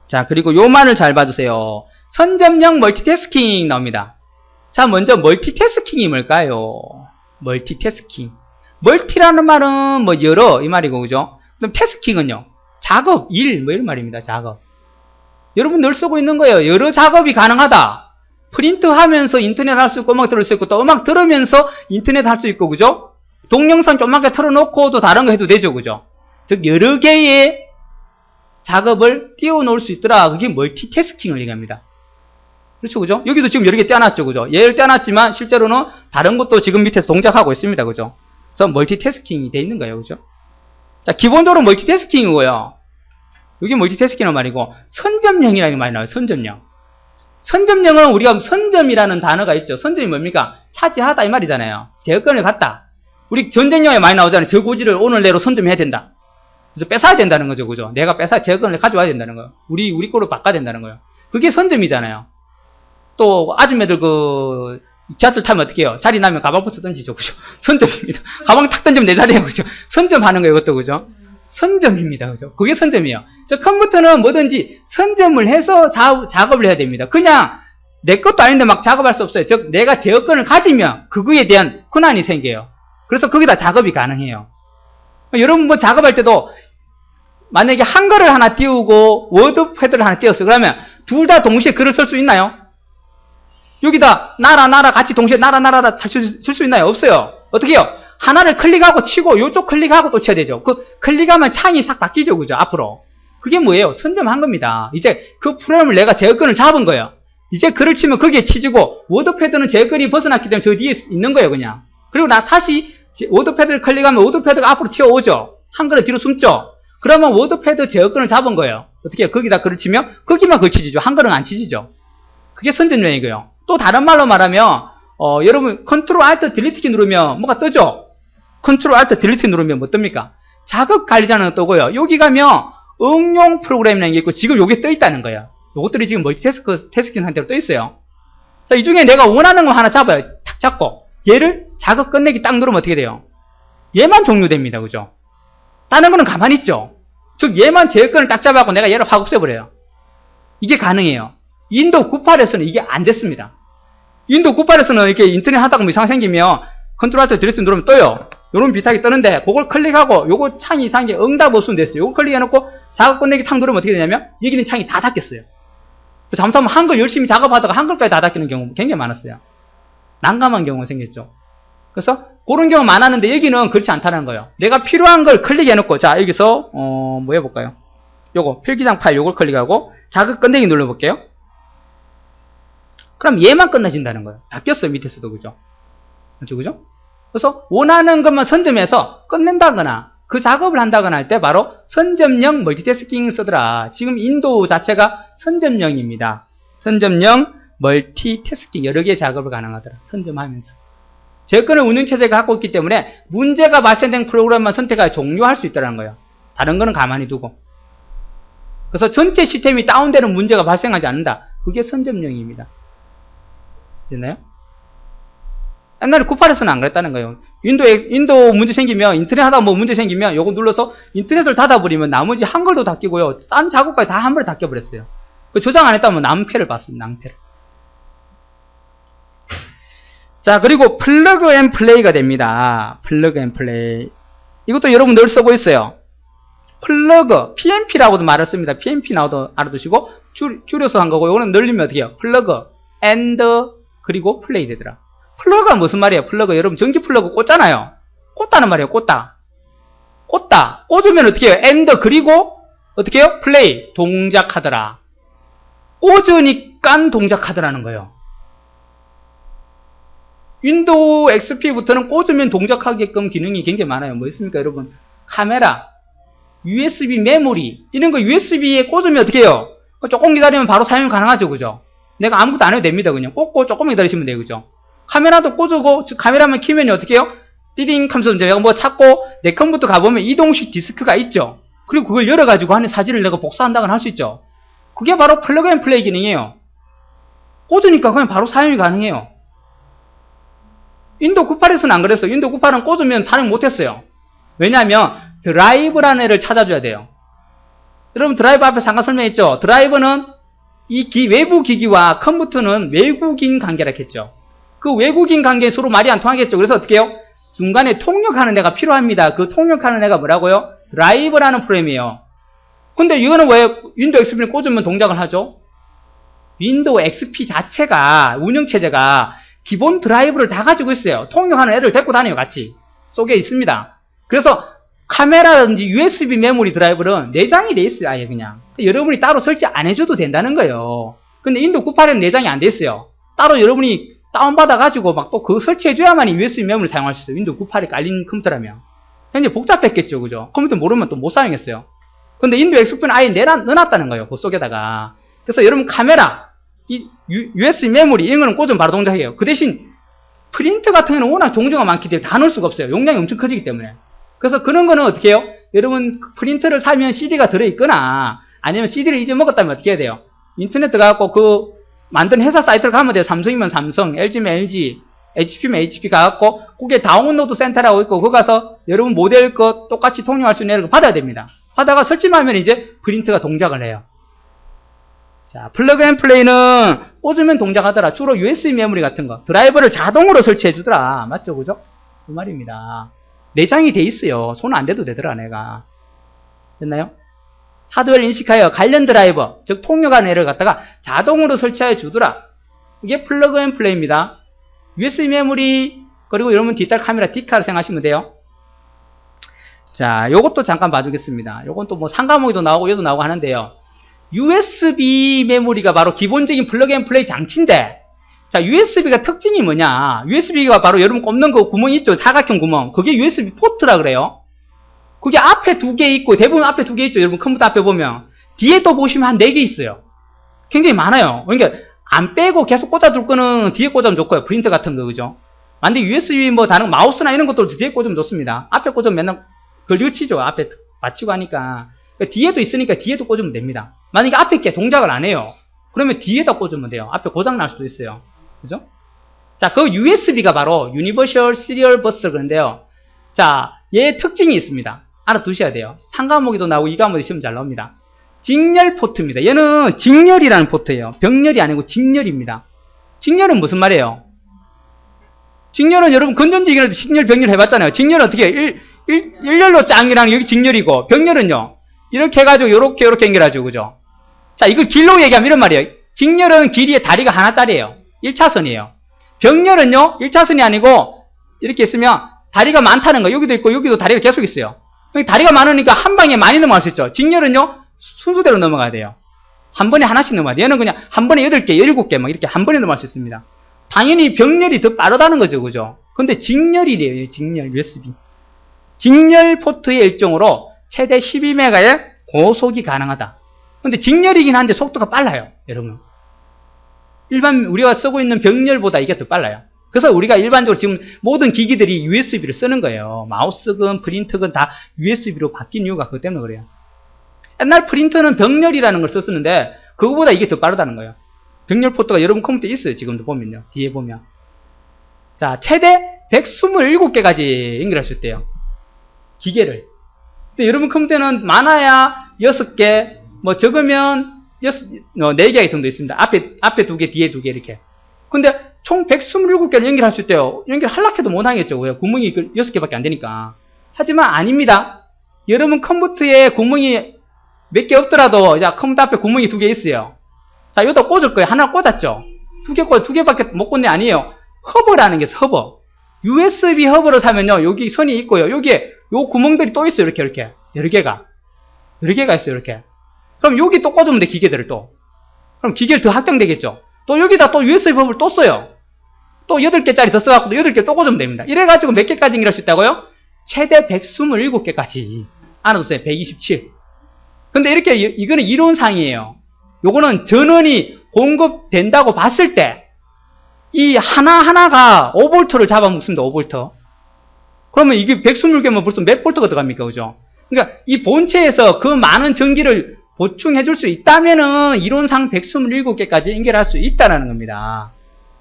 자, 그리고 요 말을 잘 봐주세요. 선점형 멀티태스킹 나옵니다. 자, 먼저 멀티태스킹이 뭘까요? 멀티태스킹. 멀티라는 말은 뭐 여러 이 말이고, 그죠? 그럼 태스킹은요? 작업, 일, 뭐 이런 말입니다. 작업. 여러분 늘 쓰고 있는 거예요. 여러 작업이 가능하다. 프린트 하면서 인터넷 할 수 있고, 음악 들을 수 있고, 또 음악 들으면서 인터넷 할 수 있고, 그죠? 동영상 조그맣게 틀어놓고도 다른 거 해도 되죠, 그죠? 즉, 여러 개의 작업을 띄워놓을 수 있더라. 그게 멀티태스킹을 얘기합니다. 그렇죠, 그죠? 여기도 지금 여러 개 떼어놨죠, 그죠? 얘를 떼어놨지만, 실제로는 다른 것도 지금 밑에서 동작하고 있습니다, 그죠? 그래서 멀티태스킹이 돼 있는 거예요, 그죠? 자, 기본적으로 멀티태스킹이고요. 이게 멀티태스킹이란 말이고, 선점형이라는 말이 나와요, 선점형. 선점형은 우리가 선점이라는 단어가 있죠. 선점이 뭡니까? 차지하다 이 말이잖아요. 제어권을 갖다. 우리 전쟁영에 많이 나오잖아요. 저 고지를 오늘 내로 선점해야 된다. 그래서 뺏어야 된다는 거죠, 그죠? 내가 제어권을 가져와야 된다는 거예요. 우리 거로 바꿔야 된다는 거예요. 그게 선점이잖아요. 또 아줌매들 지하철 타면 어떻게 해요? 자리 나면 가방부터 던지죠, 그죠? 선점입니다. 가방 탁 던지면 내 자리예요, 그죠? 선점하는 거예요, 그것도, 그죠? 선점입니다, 그죠? 그게 선점이에요. 저 컴퓨터는 뭐든지 선점을 해서 작업을 해야 됩니다. 그냥 내 것도 아닌데 막 작업할 수 없어요. 즉 내가 제어권을 가지면 그거에 대한 권한이 생겨요. 그래서 거기다 작업이 가능해요. 여러분 뭐 작업할 때도 만약에 한글을 하나 띄우고 워드패드를 하나 띄웠어요. 그러면 둘 다 동시에 글을 쓸 수 있나요? 여기다 나라 같이 동시에 나라 쓸 수 있나요? 없어요. 어떻게 해요? 하나를 클릭하고 치고 요쪽 클릭하고 또 쳐야 되죠. 그 클릭하면 창이 싹 바뀌죠, 그죠? 앞으로. 그게 뭐예요? 선점한 겁니다. 이제 그 프로그램을 내가 제어권을 잡은 거예요. 이제 글을 치면 거기에 치지고 워드패드는 제어권이 벗어났기 때문에 저 뒤에 있는 거예요, 그냥. 그리고 나 다시 워드패드를 클릭하면 워드패드가 앞으로 튀어오죠. 한글을 뒤로 숨죠. 그러면 워드패드 제어권을 잡은 거예요. 어떻게 해요? 거기다 글을 치면 거기만 글 치지죠. 한글은 안 치지죠. 그게 선점형이고요. 또 다른 말로 말하면 여러분 컨트롤 알트 딜리트 키 누르면 뭐가 뜨죠? 컨트롤 알트 딜리트 누르면 뭐 뜹니까? 작업 관리자는 뜨고요. 여기 가면 응용 프로그램이라는 게 있고 지금 여기 떠 있다는 거예요. 요것들이 지금 멀티태스킹 상태로 떠 있어요. 자, 이 중에 내가 원하는 거 하나 잡아요. 탁 잡고 얘를 작업 끝내기 딱 누르면 어떻게 돼요? 얘만 종료됩니다. 그죠? 다른 거는 가만히 있죠? 즉, 얘만 제어권을 딱 잡아갖고 내가 얘를 확 없애버려요. 이게 가능해요. 윈도우 98에서는 이게 안 됐습니다. 윈도우 98에서는 이렇게 인터넷 하다가 뭐 이상 생기면 컨트롤 알트 드레스 누르면 떠요. 요런 비슷하게 뜨는데, 그걸 클릭하고, 요거 창이 이상한 게 응답 없으면 됐어요. 요거 클릭해놓고, 작업 끝내기 탁 누르면 어떻게 되냐면, 여기는 창이 다 닫혔어요. 잘못하면 한글 열심히 작업하다가 한글까지 다 닫히는 경우 굉장히 많았어요. 난감한 경우가 생겼죠. 그래서, 그런 경우 많았는데, 여기는 그렇지 않다는 거예요. 내가 필요한 걸 클릭해놓고, 자, 여기서, 뭐 해볼까요? 요거, 필기장 파일 요걸 클릭하고, 작업 끝내기 눌러볼게요. 그럼 얘만 끝나진다는 거예요. 닫혔어요, 밑에서도. 그죠? 그죠? 그래서 원하는 것만 선점해서 끝낸다거나 그 작업을 한다거나 할 때 바로 선점형 멀티태스킹 쓰더라. 지금 윈도우 자체가 선점형입니다. 선점형 멀티태스킹 여러 개의 작업을 가능하더라. 선점하면서. 제어권을 운영체제가 갖고 있기 때문에 문제가 발생된 프로그램만 선택하여 종료할 수 있다는 거예요. 다른 거는 가만히 두고. 그래서 전체 시스템이 다운되는 문제가 발생하지 않는다. 그게 선점형입니다. 됐나요? 옛날에 98에서는 안 그랬다는 거예요. 윈도우 문제 생기면, 인터넷 하다가 뭐 문제 생기면, 요거 눌러서 인터넷을 닫아버리면 나머지 한글도 닫히고요. 딴 작업까지 다 한 번에 닫혀버렸어요. 그 저장 안 했다면 낭패를 봤습니다. 낭패를. 자, 그리고 플러그 앤 플레이가 됩니다. 플러그 앤 플레이. 이것도 여러분 늘 쓰고 있어요. 플러그, PMP라고도 말을 씁니다. PMP 나오도 알아두시고, 줄여서 한 거고, 이거는 늘리면 어떻게 해요? 플러그, 앤드, 그리고 플레이 되더라. 플러그가 무슨 말이에요? 플러그. 여러분 전기 플러그 꽂잖아요. 꽂다는 말이에요. 꽂다. 꽂다. 꽂으면 어떻게 해요? 엔드 그리고 어떻게 해요? 플레이. 동작하더라. 꽂으니까 동작하더라는 거예요. 윈도우 XP부터는 꽂으면 동작하게끔 기능이 굉장히 많아요. 뭐 있습니까 여러분? 카메라, USB 메모리 이런 거 USB에 꽂으면 어떻게 해요? 조금 기다리면 바로 사용 가능하죠. 그죠? 내가 아무것도 안 해도 됩니다. 그냥 꽂고 조금 기다리시면 돼요. 그죠? 카메라도 꽂고, 즉, 카메라만 키면 어떻게 해요? 띠딩 하면서 내가 뭐 찾고, 내 컴퓨터 가보면 이동식 디스크가 있죠. 그리고 그걸 열어가지고 안에 사진을 내가 복사한다거나 할 수 있죠. 그게 바로 플러그 앤 플레이 기능이에요. 꽂으니까 그냥 바로 사용이 가능해요. 윈도우 98에서는 안 그랬어요. 윈도우 98은 꽂으면 사용 못했어요. 왜냐하면 드라이브라는 애를 찾아줘야 돼요. 여러분 드라이브 앞에 잠깐 설명했죠. 드라이브는 이 외부 기기와 컴퓨터는 외국인 관계라 했죠. 그 외국인 관계에 서로 말이 안 통하겠죠. 그래서 어떻게 해요? 중간에 통역하는 애가 필요합니다. 그 통역하는 애가 뭐라고요? 드라이버라는 프로그램이에요. 근데 이거는 왜 윈도우 XP를 꽂으면 동작을 하죠? 윈도우 XP 자체가, 운영체제가 기본 드라이브를 다 가지고 있어요. 통역하는 애들 데리고 다녀요, 같이. 속에 있습니다. 그래서 카메라든지 USB 메모리 드라이브는 내장이 돼 있어요, 아예 그냥. 여러분이 따로 설치 안 해줘도 된다는 거예요. 근데 윈도우 98에는 내장이 안 돼 있어요. 따로 여러분이 다운받아가지고 막 또 그거 설치해줘야만 USB 메모리를 사용할 수 있어요. 윈도우 98에 깔린 컴퓨터라면. 굉장히 복잡했겠죠, 그죠? 컴퓨터 모르면 또 못 사용했어요. 근데 윈도우 XP는 아예 넣어놨다는 거예요, 그 속에다가. 그래서 여러분 카메라, 이 USB 메모리, 이런 거는 꽂으면 바로 동작해요. 그 대신 프린터 같은 경우는 워낙 종류가 많기 때문에 다 넣을 수가 없어요. 용량이 엄청 커지기 때문에. 그래서 그런 거는 어떻게 해요? 여러분 프린터를 사면 CD가 들어있거나 아니면 CD를 잊어먹었다면 어떻게 해야 돼요? 인터넷 들어가고 그 만든 회사 사이트를 가면 돼요. 삼성이면 삼성, LG면 LG, HP면 HP 가갖고 그게 다운로드 센터라고 있고 거기 가서 여러분 모델 거 똑같이 통용할 수 있는 거 받아야 됩니다. 하다가 설치만 하면 이제 프린터가 동작을 해요. 자, 플러그 앤 플레이는 꽂으면 동작하더라. 주로 USB 메모리 같은 거. 드라이버를 자동으로 설치해 주더라. 맞죠? 그죠? 그 말입니다. 내장이 돼 있어요. 손 안 대도 되더라, 내가. 됐나요? 하드웨어를 인식하여 관련 드라이버, 즉 통역하는 애를 갖다가 자동으로 설치하여 주더라. 이게 플러그 앤 플레이입니다. USB 메모리, 그리고 여러분 디지털 카메라, 디카를 생각하시면 돼요. 자, 요것도 잠깐 봐주겠습니다. 요건 또 뭐 상가목이도 나오고 얘도 나오고 하는데요. USB 메모리가 바로 기본적인 플러그 앤 플레이 장치인데, 자, USB가 특징이 뭐냐? USB가 바로 여러분 꼽는 그 구멍 있죠? 사각형 구멍. 그게 USB 포트라 그래요. 그게 앞에 2개 있고, 대부분 앞에 2개 있죠? 여러분 컴퓨터 앞에 보면. 뒤에 또 보시면 한 4개 있어요. 굉장히 많아요. 그러니까 안 빼고 계속 꽂아둘 거는 뒤에 꽂으면 좋고요. 프린터 같은 거, 그죠? 근데 USB 뭐 다른 마우스나 이런 것도 뒤에 꽂으면 좋습니다. 앞에 꽂으면 맨날 걸치죠. 앞에 받치고 하니까. 그러니까 뒤에도 있으니까 뒤에도 꽂으면 됩니다. 만약에 앞에 게 동작을 안 해요. 그러면 뒤에다 꽂으면 돼요. 앞에 고장 날 수도 있어요. 그죠? 자, 그 USB가 바로 Universal Serial Bus를 그런데요. 자, 얘의 특징이 있습니다. 알아두셔야 돼요. 3과목에도 나오고 2과목에도 시험 잘 나옵니다. 직렬 포트입니다. 얘는 직렬이라는 포트예요. 병렬이 아니고 직렬입니다. 직렬은 무슨 말이에요? 직렬은 여러분 건전지기를 직렬, 병렬 해봤잖아요. 직렬은 어떻게 해요? 일렬로 짱이랑 여기 직렬이고, 병렬은요, 이렇게 해가지고 요렇게 연결하죠. 그죠? 자, 이걸 길로 얘기하면 이런 말이에요. 직렬은 길이의 다리가 하나짜리예요. 1차선이에요. 병렬은요, 1차선이 아니고, 이렇게 있으면 다리가 많다는 거. 여기도 있고, 여기도 다리가 계속 있어요. 여기 다리가 많으니까 한 방에 많이 넘어갈 수 있죠. 직렬은요, 순서대로 넘어가야 돼요. 한 번에 하나씩 넘어가야 돼요. 얘는 그냥 한 번에 8개, 17개 막 이렇게 한 번에 넘어갈 수 있습니다. 당연히 병렬이 더 빠르다는 거죠. 그죠? 근데 직렬이래요. 직렬, USB. 직렬 포트의 일종으로 최대 12메가의 고속이 가능하다. 근데 직렬이긴 한데 속도가 빨라요. 여러분. 일반 우리가 쓰고 있는 병렬보다 이게 더 빨라요. 그래서 우리가 일반적으로 지금 모든 기기들이 USB를 쓰는 거예요. 마우스건 프린터건 다 USB로 바뀐 이유가 그것 때문에 그래요. 옛날 프린터는 병렬이라는 걸 썼었는데 그거보다 이게 더 빠르다는 거예요. 병렬 포트가 여러분 컴퓨터에 있어요. 지금도 보면요. 뒤에 보면. 자, 최대 127개까지 연결할 수 있대요. 기계를. 근데 여러분 컴퓨터는 많아야 6개, 뭐 적으면 4개 정도 있습니다. 앞에 2개, 뒤에 2개 이렇게. 근데 총 127개를 연결할 수 있대요. 연결하려고 해도 못하겠죠. 왜? 구멍이 6개밖에 안 되니까. 하지만 아닙니다. 여러분 컴퓨터에 구멍이 몇 개 없더라도 자, 컴퓨터 앞에 구멍이 2개 있어요. 자, 여기다 꽂을 거예요. 하나 꽂았죠. 2개밖에 못 꽂네 아니에요. 허브라는 게 있어요. 허브. USB 허브를 사면요. 여기 선이 있고요. 여기에 요 구멍들이 또 있어요. 이렇게. 여러 개가 있어요. 이렇게. 그럼 여기 또 꽂으면 돼. 기계들을 또. 그럼 기계를 더 확장되겠죠. 또 여기다 또 USB 허브를 또 써요. 또 8개짜리 더 써갖고 8개 또 꽂으면 됩니다. 이래가지고 몇 개까지 연결할 수 있다고요? 최대 127개까지. 알아두세요. 127. 근데 이렇게, 이거는 이론상이에요. 요거는 전원이 공급된다고 봤을 때, 이 하나하나가 5V를 잡아먹습니다. 5V. 그러면 이게 127개면 벌써 몇 볼트가 들어갑니까? 그죠? 그러니까 이 본체에서 그 많은 전기를 보충해 줄 수 있다면은 이론상 127개까지 연결할 수 있다는 겁니다.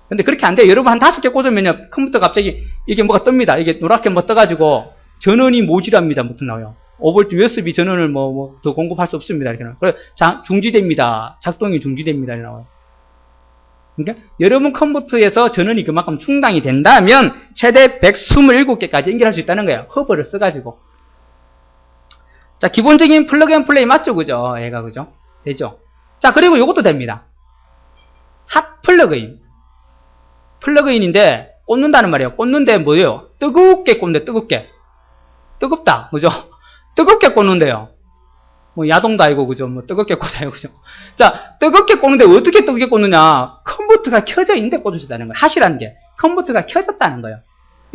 근데 그렇게 안 돼요. 여러분 한 5개 꽂으면요. 컴퓨터 갑자기 이게 뭐가 뜹니다. 이게 노랗게 뭐 떠가지고 전원이 모질합니다. 무슨 나와요. 5V USB 전원을 더 공급할 수 없습니다. 이렇게 나와요. 그래서 중지됩니다. 작동이 중지됩니다. 이렇게 나와요. 그러니까 여러분 컴퓨터에서 전원이 그만큼 충당이 된다면 최대 127개까지 연결할 수 있다는 거예요. 허브를 써가지고. 자, 기본적인 플러그 앤 플레이 맞죠? 그죠? 얘가 그죠? 되죠? 자, 그리고 이것도 됩니다. 핫 플러그인. 플러그인인데 꽂는다는 말이에요. 꽂는데 뭐예요? 뜨겁게 꽂는데 뜨겁게. 뜨겁다. 그죠? 뜨겁게 꽂는데요. 뭐 야동도 아니고 그죠? 뭐 뜨겁게 꽂아요. 그죠? 자, 뜨겁게 꽂는데 어떻게 뜨겁게 꽂느냐? 컴퓨터가 켜져 있는데 꽂으시다는 거예요. 핫이라는 게. 컴퓨터가 켜졌다는 거예요.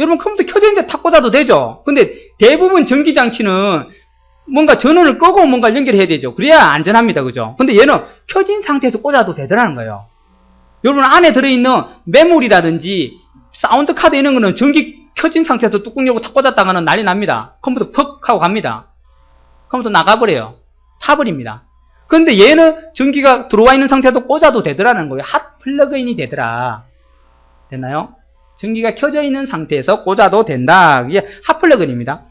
여러분 컴퓨터 켜져 있는데 탁 꽂아도 되죠? 근데 대부분 전기장치는 뭔가 전원을 끄고 뭔가 연결해야 되죠. 그래야 안전합니다. 그죠? 근데 얘는 켜진 상태에서 꽂아도 되더라는 거예요. 여러분 안에 들어있는 메모리라든지 사운드 카드 이런 거는 전기 켜진 상태에서 뚜껑 열고 탁 꽂았다가는 난리 납니다. 컴퓨터 퍽 하고 갑니다. 컴퓨터 나가버려요. 타버립니다. 근데 얘는 전기가 들어와 있는 상태에도 꽂아도 되더라는 거예요. 핫 플러그인이 되더라. 됐나요? 전기가 켜져 있는 상태에서 꽂아도 된다. 이게 핫 플러그인입니다.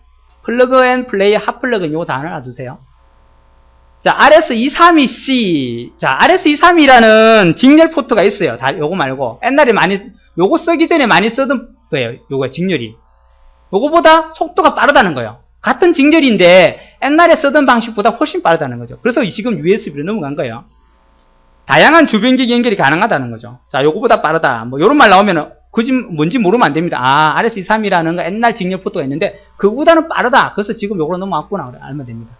플러그 앤 플레이 핫 플러그인 요거 단어를 알아두세요. 자, RS232C. 자, RS232라는 직렬 포트가 있어요. 요거 말고. 옛날에 요거 쓰기 전에 많이 쓰던 거예요. 요거 직렬이. 요거보다 속도가 빠르다는 거예요. 같은 직렬인데 옛날에 쓰던 방식보다 훨씬 빠르다는 거죠. 그래서 지금 USB로 넘어간 거예요. 다양한 주변기기 연결이 가능하다는 거죠. 자, 요거보다 빠르다. 뭐 요런 말 나오면은 뭔지 모르면 안 됩니다. 아, RS232라는 거 옛날 직렬 포트가 있는데 그거보다는 빠르다. 그래서 지금 요거로 넘어왔구나. 알면 됩니다.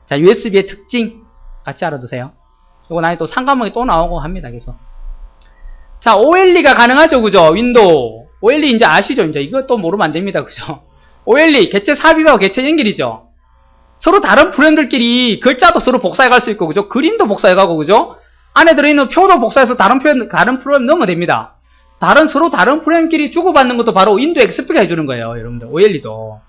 자, USB의 특징 같이 알아두세요. 요거 나중에 또 상과목에 또 나오고 합니다. 계속. 자, OLE가 가능하죠. 그죠? 윈도우. OLE 이제 아시죠? 이제 이것도 모르면 안 됩니다. 그죠? OLE, 개체 삽입하고 개체 연결이죠. 서로 다른 프로그램들끼리 글자도 서로 복사해 갈 수 있고, 그죠? 그림도 복사해 가고, 그죠? 안에 들어있는 표도 복사해서 다른 프로그램 넣으면 됩니다. 서로 다른 프로그램끼리 주고받는 것도 바로 윈도우 XP가 해주는 거예요. 여러분들. OLE도.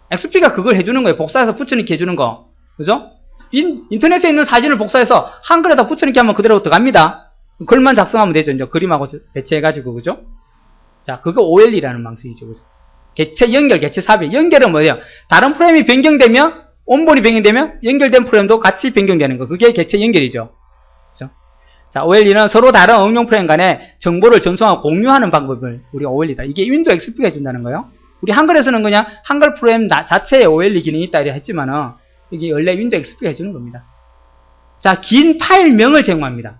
XP가 그걸 해주는 거예요. 복사해서 붙여넣기 해주는 거. 그죠? 인터넷에 있는 사진을 복사해서 한글에다 붙여넣기 하면 그대로 들어갑니다. 글만 작성하면 되죠. 이제 그림하고 배치해가지고, 그죠? 자, 그거 OLE라는 방식이죠. 그죠? 개체 연결, 개체 삽입. 연결은 뭐예요? 다른 프레임이 변경되면, 온본이 변경되면, 연결된 프레임도 같이 변경되는 거. 그게 개체 연결이죠. 그죠? 자, OLE는 서로 다른 응용 프레임 간에 정보를 전송하고 공유하는 방법을 우리 OLE다. 이게 윈도우 XP가 해준다는 거예요. 우리 한글에서는 그냥 한글 프레임 자체에 OLE 기능이 있다 이래 했지만은, 이게 원래 윈도우 XP가 해주는 겁니다. 자, 긴 파일명을 제공합니다.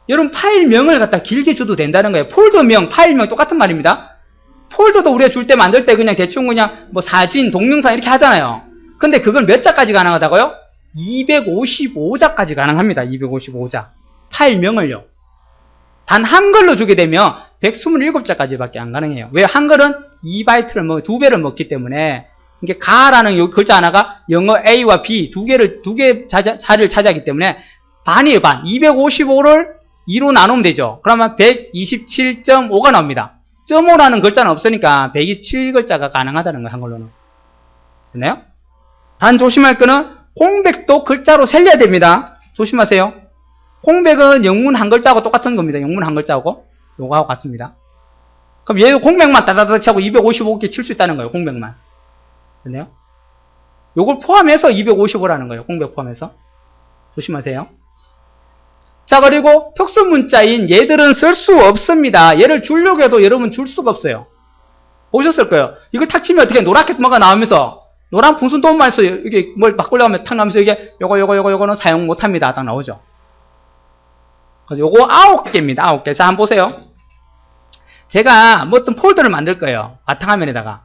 여러분, 파일명을 갖다 길게 줘도 된다는 거예요. 폴더명, 파일명 똑같은 말입니다. 폴더도 우리가 줄 때 만들 때 그냥 대충 그냥 뭐 사진, 동영상 이렇게 하잖아요. 근데 그걸 몇 자까지 가능하다고요? 255자까지 가능합니다. 255자. 파일명을요. 단 한글로 주게 되면 127자까지밖에 안 가능해요. 왜? 한글은 2바이트를 2배를 먹기 때문에 이게 가라는 요 글자 하나가 영어 A와 B 두 개 자리를 차지하기 때문에 반이에요, 반. 255를 2로 나누면 되죠. 그러면 127.5가 나옵니다. .5라는 글자는 없으니까 127글자가 가능하다는 거예요, 한글로는. 됐나요? 단 조심할 거는 공백도 글자로 살려야 됩니다. 조심하세요. 공백은 영문 한 글자하고 똑같은 겁니다. 영문 한 글자하고 요거하고 같습니다. 그럼 얘도 공백만 따다닥 치고 255개 칠 수 있다는 거예요, 공백만. 됐나요? 요걸 포함해서 255라는 거예요, 공백 포함해서. 조심하세요. 자, 그리고 특수 문자인 얘들은 쓸 수 없습니다. 얘를 주려고 해도 여러분 줄 수가 없어요. 보셨을 거예요. 이걸 탁 치면 어떻게 노랗게 뭐가 나오면서 노란 풍선 돈만 해서 이게 뭘 바꾸려고 하면 탁 나오면서 이게 요거는 사용 못합니다. 딱 나오죠. 요거 9개입니다. 9개. 자, 한번 보세요. 제가 뭐 어떤 폴더를 만들 거예요. 바탕화면에다가.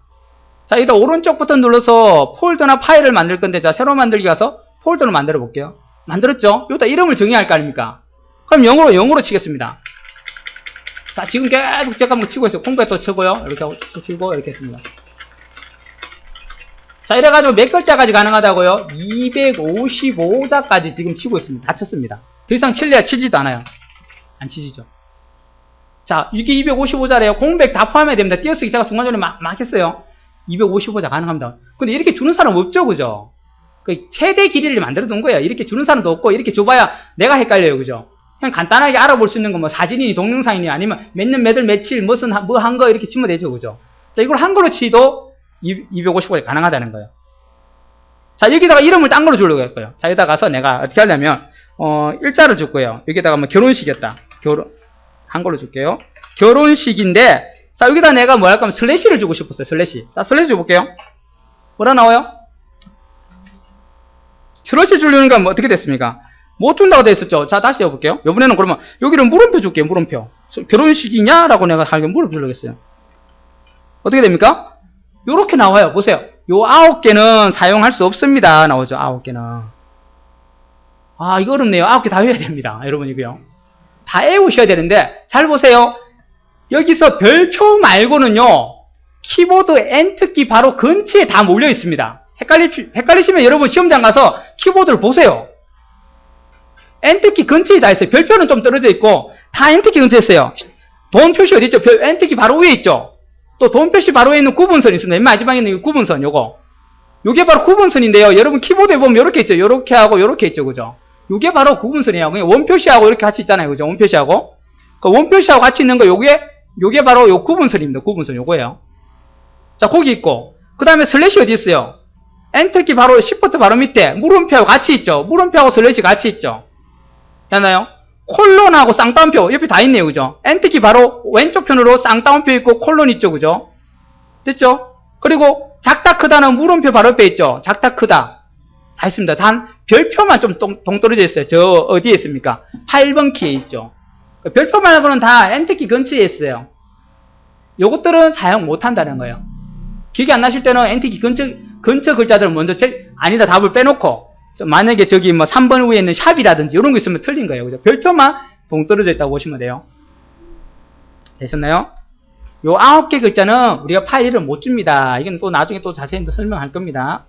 자, 여기다 오른쪽 버튼 눌러서 폴더나 파일을 만들 건데, 자, 새로 만들기 가서 폴더를 만들어 볼게요. 만들었죠? 여기다 이름을 정의할 거 아닙니까? 그럼 영어로 치겠습니다. 자, 지금 계속 제가 한번 치고 있어요. 공부에 또 치고요. 이렇게 하고 또 치고, 이렇게 했습니다. 자, 이래가지고 몇 글자까지 가능하다고요? 255자까지 지금 치고 있습니다. 다 쳤습니다. 더 이상 칠래야 치지도 않아요. 안 치지죠. 자, 이게 255자래요. 공백 다 포함해야 됩니다. 띄어쓰기 제가 중간중간에 막 했어요. 255자 가능합니다. 근데 이렇게 주는 사람 없죠, 그죠? 그 최대 길이를 만들어 둔 거예요. 이렇게 주는 사람도 없고, 이렇게 줘봐야 내가 헷갈려요, 그죠? 그냥 간단하게 알아볼 수 있는 거, 뭐 사진이니 동영상이니 아니면 몇 년, 몇 월, 며칠, 무슨, 뭐 한 거 이렇게 치면 되죠, 그죠? 자, 이걸 한글로 치도 255가 가능하다는 거예요. 자, 여기다가 이름을 딴 걸로 주려고 했고요. 자, 여기다 가서 내가 어떻게 하냐면, 일자로 줄 거예요. 여기다가 뭐 결혼식이었다. 한글로 줄게요. 결혼식인데, 자, 여기다 내가 뭐 할 거면 슬래시를 주고 싶었어요, 슬래시. 자, 슬래시 줘볼게요. 뭐라 나와요? 슬래시 주려는 건 뭐 어떻게 됐습니까? 못 준다고 돼 있었죠? 자, 다시 해볼게요. 이번에는 그러면, 여기는 물음표 줄게요, 물음표. 결혼식이냐? 라고 내가 하려고 물음표 주려겠어요. 어떻게 됩니까? 요렇게 나와요. 보세요. 요 9개는 사용할 수 없습니다. 나오죠, 9개는. 아, 이거 어렵네요. 9개 다 외워야 됩니다. 여러분, 이거요. 다 외우셔야 되는데, 잘 보세요. 여기서 별표 말고는요, 키보드 엔터키 바로 근처에 다 몰려 있습니다. 헷갈리시면 여러분 시험장 가서 키보드를 보세요. 엔터키 근처에 다 있어요. 별표는 좀 떨어져 있고, 다 엔터키 근처에 있어요. 돈 표시 어디 있죠? 엔터키 바로 위에 있죠? 또 돈 표시 바로 위에 있는 구분선이 있습니다. 맨 마지막에 있는 구분선, 요거. 요게 바로 구분선인데요. 여러분 키보드에 보면 요렇게 있죠? 요렇게 하고 요렇게 있죠, 그죠? 요게 바로 구분선이에요. 그냥 원표시하고 이렇게 같이 있잖아요, 그죠? 원표시하고. 그 원표시하고 같이 있는 거, 요게 바로 요 구분선입니다. 구분선, 요거예요. 자, 거기 있고. 그 다음에 슬래시 어디 있어요? 엔터키 바로, 시프트 바로 밑에, 물음표하고 같이 있죠? 물음표하고 슬래시 같이 있죠? 됐나요? 콜론하고 쌍따옴표, 옆에 다 있네요, 그죠? 엔터키 바로 왼쪽 편으로 쌍따옴표 있고, 콜론 있죠, 그죠? 됐죠? 그리고 작다 크다는 물음표 바로 옆에 있죠? 작다 크다. 다 있습니다. 단, 별표만 좀 동떨어져 있어요. 저, 어디에 있습니까? 8번 키에 있죠. 별표 말고는 다 엔터키 근처에 있어요. 요것들은 사용 못 한다는 거예요. 기억이 안 나실 때는 엔터키 근처 글자들을 먼저 아니다, 답을 빼놓고, 만약에 저기 뭐 3번 위에 있는 샵이라든지 이런 거 있으면 틀린 거예요. 그죠? 별표만 동떨어져 있다고 보시면 돼요. 되셨나요? 요 9개 글자는 우리가 파일 이름 못 줍니다. 이건 또 나중에 또 자세히 설명할 겁니다.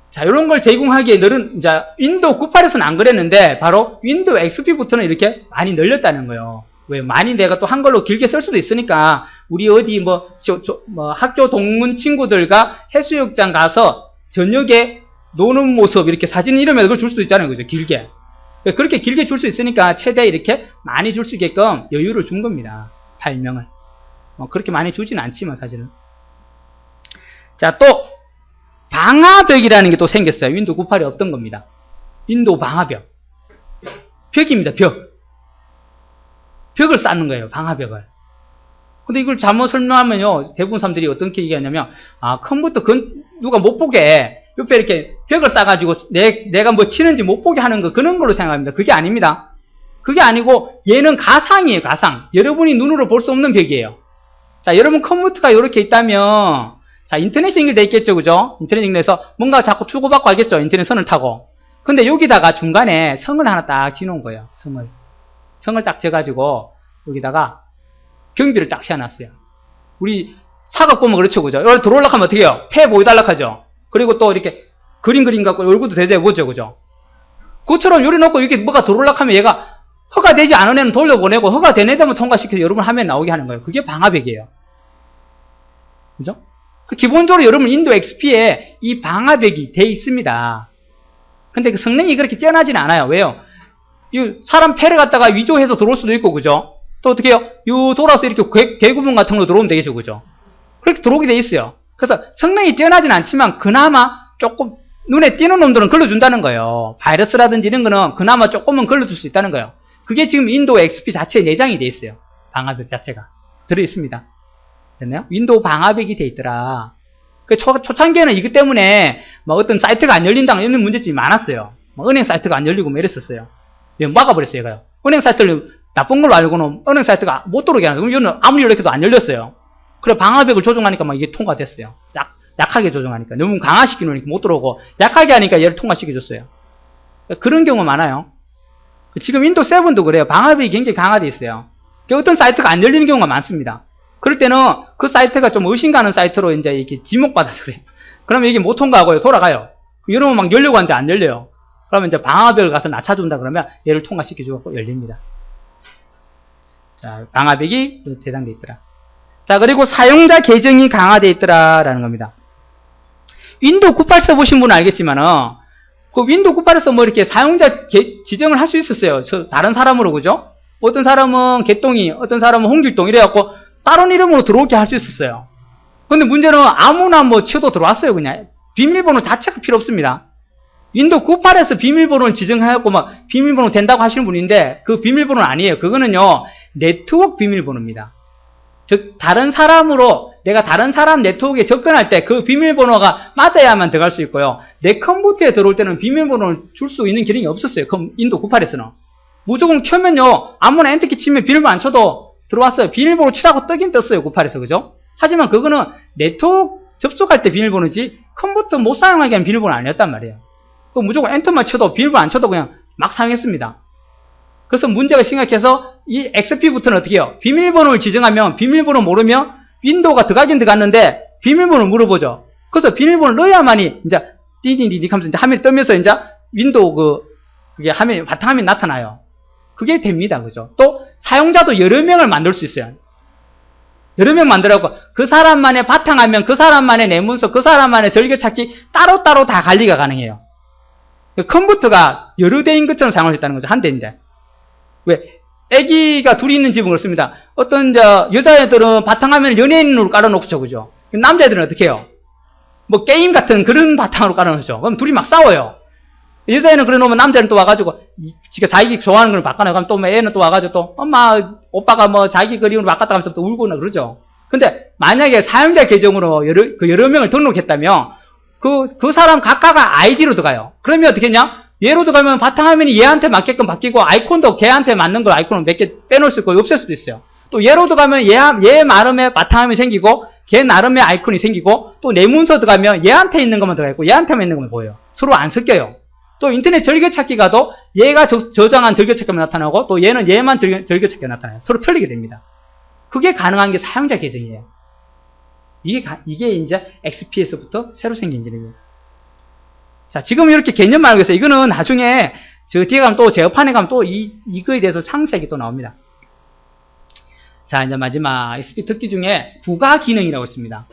자, 이런 걸 제공하기에 이제 윈도우 98에서는 안 그랬는데 바로 윈도우 XP부터는 이렇게 많이 늘렸다는 거예요. 왜? 많이 내가 또 한글로 길게 쓸 수도 있으니까 우리 어디 뭐 학교 동문 친구들과 해수욕장 가서 저녁에 노는 모습 이렇게 사진 이름에 그걸 줄 수도 있잖아요, 그죠? 길게. 그렇게 길게 줄 수 있으니까 최대 이렇게 많이 줄 수 있게끔 여유를 준 겁니다. 파일명을. 그렇게 많이 주진 않지만 사실은. 자, 또 방화벽이라는 게 또 생겼어요. 윈도우 98에 없던 겁니다. 윈도우 방화벽. 벽입니다. 벽. 벽을 쌓는 거예요. 방화벽을. 근데 이걸 잘못 설명하면요, 대부분 사람들이 어떻게 얘기하냐면, 컴퓨터 누가 못 보게 옆에 이렇게 벽을 쌓아가지고 내가 뭐 치는지 못 보게 하는 거, 그런 걸로 생각합니다. 그게 아닙니다. 그게 아니고 얘는 가상이에요. 가상. 여러분이 눈으로 볼 수 없는 벽이에요. 자, 여러분 컴퓨터가 이렇게 있다면, 자, 인터넷이 연결돼 있겠죠, 그죠? 인터넷 연결해서 뭔가 자꾸 주고받고 하겠죠, 인터넷 선을 타고. 근데 여기다가 중간에 성을 하나 딱 지놓은 거예요. 성을 딱 재가지고 여기다가 경비를 딱 씌워놨어요. 우리 사각 보면 그렇죠, 그죠? 여기 들어올라 하면 어떻게 해요? 폐 보여달라 하죠. 그리고 또 이렇게 그림 갖고 얼굴도 대대보죠, 그죠? 그처럼 요리 놓고 이렇게 뭐가 들어올라 하면 얘가 허가되지 않은 애는 돌려보내고 허가된 애들만 통과시켜서 여러분 화면 나오게 하는 거예요. 그게 방화벽이에요. 그죠? 기본적으로 여러분 윈도우 XP에 이 방화벽이 돼 있습니다. 근데 그 성능이 그렇게 뛰어나지는 않아요. 왜요? 이 사람 폐를 갖다가 위조해서 들어올 수도 있고, 그죠? 또 어떻게 해요? 돌아서 이렇게 개구멍 같은 거 들어오면 되겠죠, 그죠? 그렇게 들어오게 돼 있어요. 그래서 성능이 뛰어나지는 않지만 그나마 조금 눈에 띄는 놈들은 걸러준다는 거예요. 바이러스라든지 이런 거는 그나마 조금은 걸러줄 수 있다는 거예요. 그게 지금 윈도우 XP 자체에 내장이 돼 있어요. 방화벽 자체가 들어있습니다. 됐나요? 윈도우 방화벽이 돼 있더라. 초창기에는 이것 때문에 뭐 어떤 사이트가 안 열린다 이런 문제점이 많았어요. 뭐 은행 사이트가 안 열리고 뭐 이랬었어요. 막아버렸어요, 얘가요. 은행 사이트를 나쁜 걸로 알고는 은행 사이트가 못 들어오게 하는 거예요. 그럼 아무리 연락해도 안 열렸어요. 그래 방화벽을 조정하니까 막 이게 통과됐어요. 약하게 조정하니까. 너무 강화시켜 놓으니까 못 들어오고, 약하게 하니까 얘를 통과시켜줬어요. 그런 경우가 많아요. 지금 윈도우 7도 그래요. 방화벽이 굉장히 강화되어 있어요. 어떤 사이트가 안 열리는 경우가 많습니다. 그럴 때는 그 사이트가 좀 의심 가는 사이트로 이제 이렇게 지목받아서 그래요. 그러면 이게 못 통과하고요. 돌아가요. 여러분 막 열려고 하는데 안 열려요. 그러면 이제 방화벽을 가서 낮춰준다 그러면 얘를 통과시켜주고 열립니다. 자, 방화벽이 제장되어 있더라. 자, 그리고 사용자 계정이 강화되어 있더라라는 겁니다. 윈도우 98 써보신 분은 알겠지만은, 그 윈도우 98에서 뭐 이렇게 사용자 지정을 할 수 있었어요. 다른 사람으로, 그죠? 어떤 사람은 개똥이, 어떤 사람은 홍길동 이래갖고 다른 이름으로 들어오게 할 수 있었어요. 근데 문제는 아무나 뭐 쳐도 들어왔어요, 그냥. 비밀번호 자체가 필요 없습니다. 윈도우 98에서 비밀번호를 지정해갖고 막 비밀번호 된다고 하시는 분인데, 그 비밀번호는 아니에요. 그거는요, 네트워크 비밀번호입니다. 즉, 다른 사람으로, 내가 다른 사람 네트워크에 접근할 때 그 비밀번호가 맞아야만 들어갈 수 있고요. 내 컴퓨터에 들어올 때는 비밀번호를 줄 수 있는 기능이 없었어요. 윈도우 98에서는. 무조건 켜면요, 아무나 엔터키 치면 비밀번호 안 쳐도 들어왔어요. 비밀번호 치라고 뜨긴 떴어요, 98에서. 그죠? 하지만 그거는 네트워크 접속할 때 비밀번호지, 컴퓨터 못 사용하게 하는 비밀번호 아니었단 말이에요. 무조건 엔터만 쳐도 비밀번호 안 쳐도 그냥 막 사용했습니다. 그래서 문제가 심각해서 이 XP부터는 어떻게 해요? 비밀번호를 지정하면 비밀번호 모르면 윈도우가 들어가긴 들어갔는데 비밀번호를 물어보죠. 그래서 비밀번호를 넣어야만이 이제 띠디디디 하면서 이제 화면이 뜨면서 이제 윈도우 그게 화면이 바탕화면이 나타나요. 그게 됩니다. 그죠? 또 사용자도 여러 명을 만들 수 있어요. 여러 명 만들어갖고 그 사람만의 바탕화면, 그 사람만의 내문서, 그 사람만의 절개찾기 따로따로 다 관리가 가능해요. 컴퓨터가 여러 대인 것처럼 사용할 수 있다는 거죠. 한 대인데. 왜? 애기가 둘이 있는 집은 그렇습니다. 어떤 여자애들은 바탕화면을 연예인으로 깔아놓죠. 그죠? 남자애들은 어떻게 해요? 뭐 게임 같은 그런 바탕으로 깔아놓죠. 그럼 둘이 막 싸워요. 여자애는 그래 놓으면 남자는 또 와가지고 지가 자기 좋아하는 걸 바꿔나가면 또 애는 또 와가지고 또 엄마 오빠가 뭐 자기 그림을 바꿨다 하면서 또 울고나 그러죠. 근데 만약에 사용자 계정으로 여러 명을 등록했다면 그 사람 각각의 아이디로 들어가요. 그러면 어떻게 했냐? 얘로 들어가면 바탕화면이 얘한테 맞게끔 바뀌고 아이콘도 걔한테 맞는 걸 아이콘을 몇 개 빼놓을 수 있고 없앨 수도 있어요. 또 얘로 들어가면 얘 나름의 바탕화면이 생기고 걔 나름의 아이콘이 생기고 또 내 문서 들어가면 얘한테 있는 것만 들어가 있고 얘한테만 있는 것만 보여요. 서로 안 섞여요. 또 인터넷 절개찾기 가도 얘가 저장한 절개찾기만 나타나고 또 얘는 얘만 절개찾기가 나타나요. 서로 틀리게 됩니다. 그게 가능한 게 사용자 계정이에요. 이게 이제 XP에서부터 새로 생긴 기능이에요. 자, 지금 이렇게 개념만 알고 있어요. 이거는 나중에 저 뒤에 가면 또 제어판에 가면 또 이거에 대해서 상세하게 또 나옵니다. 자, 이제 마지막 XP 특기 중에 부가 기능이라고 있습니다.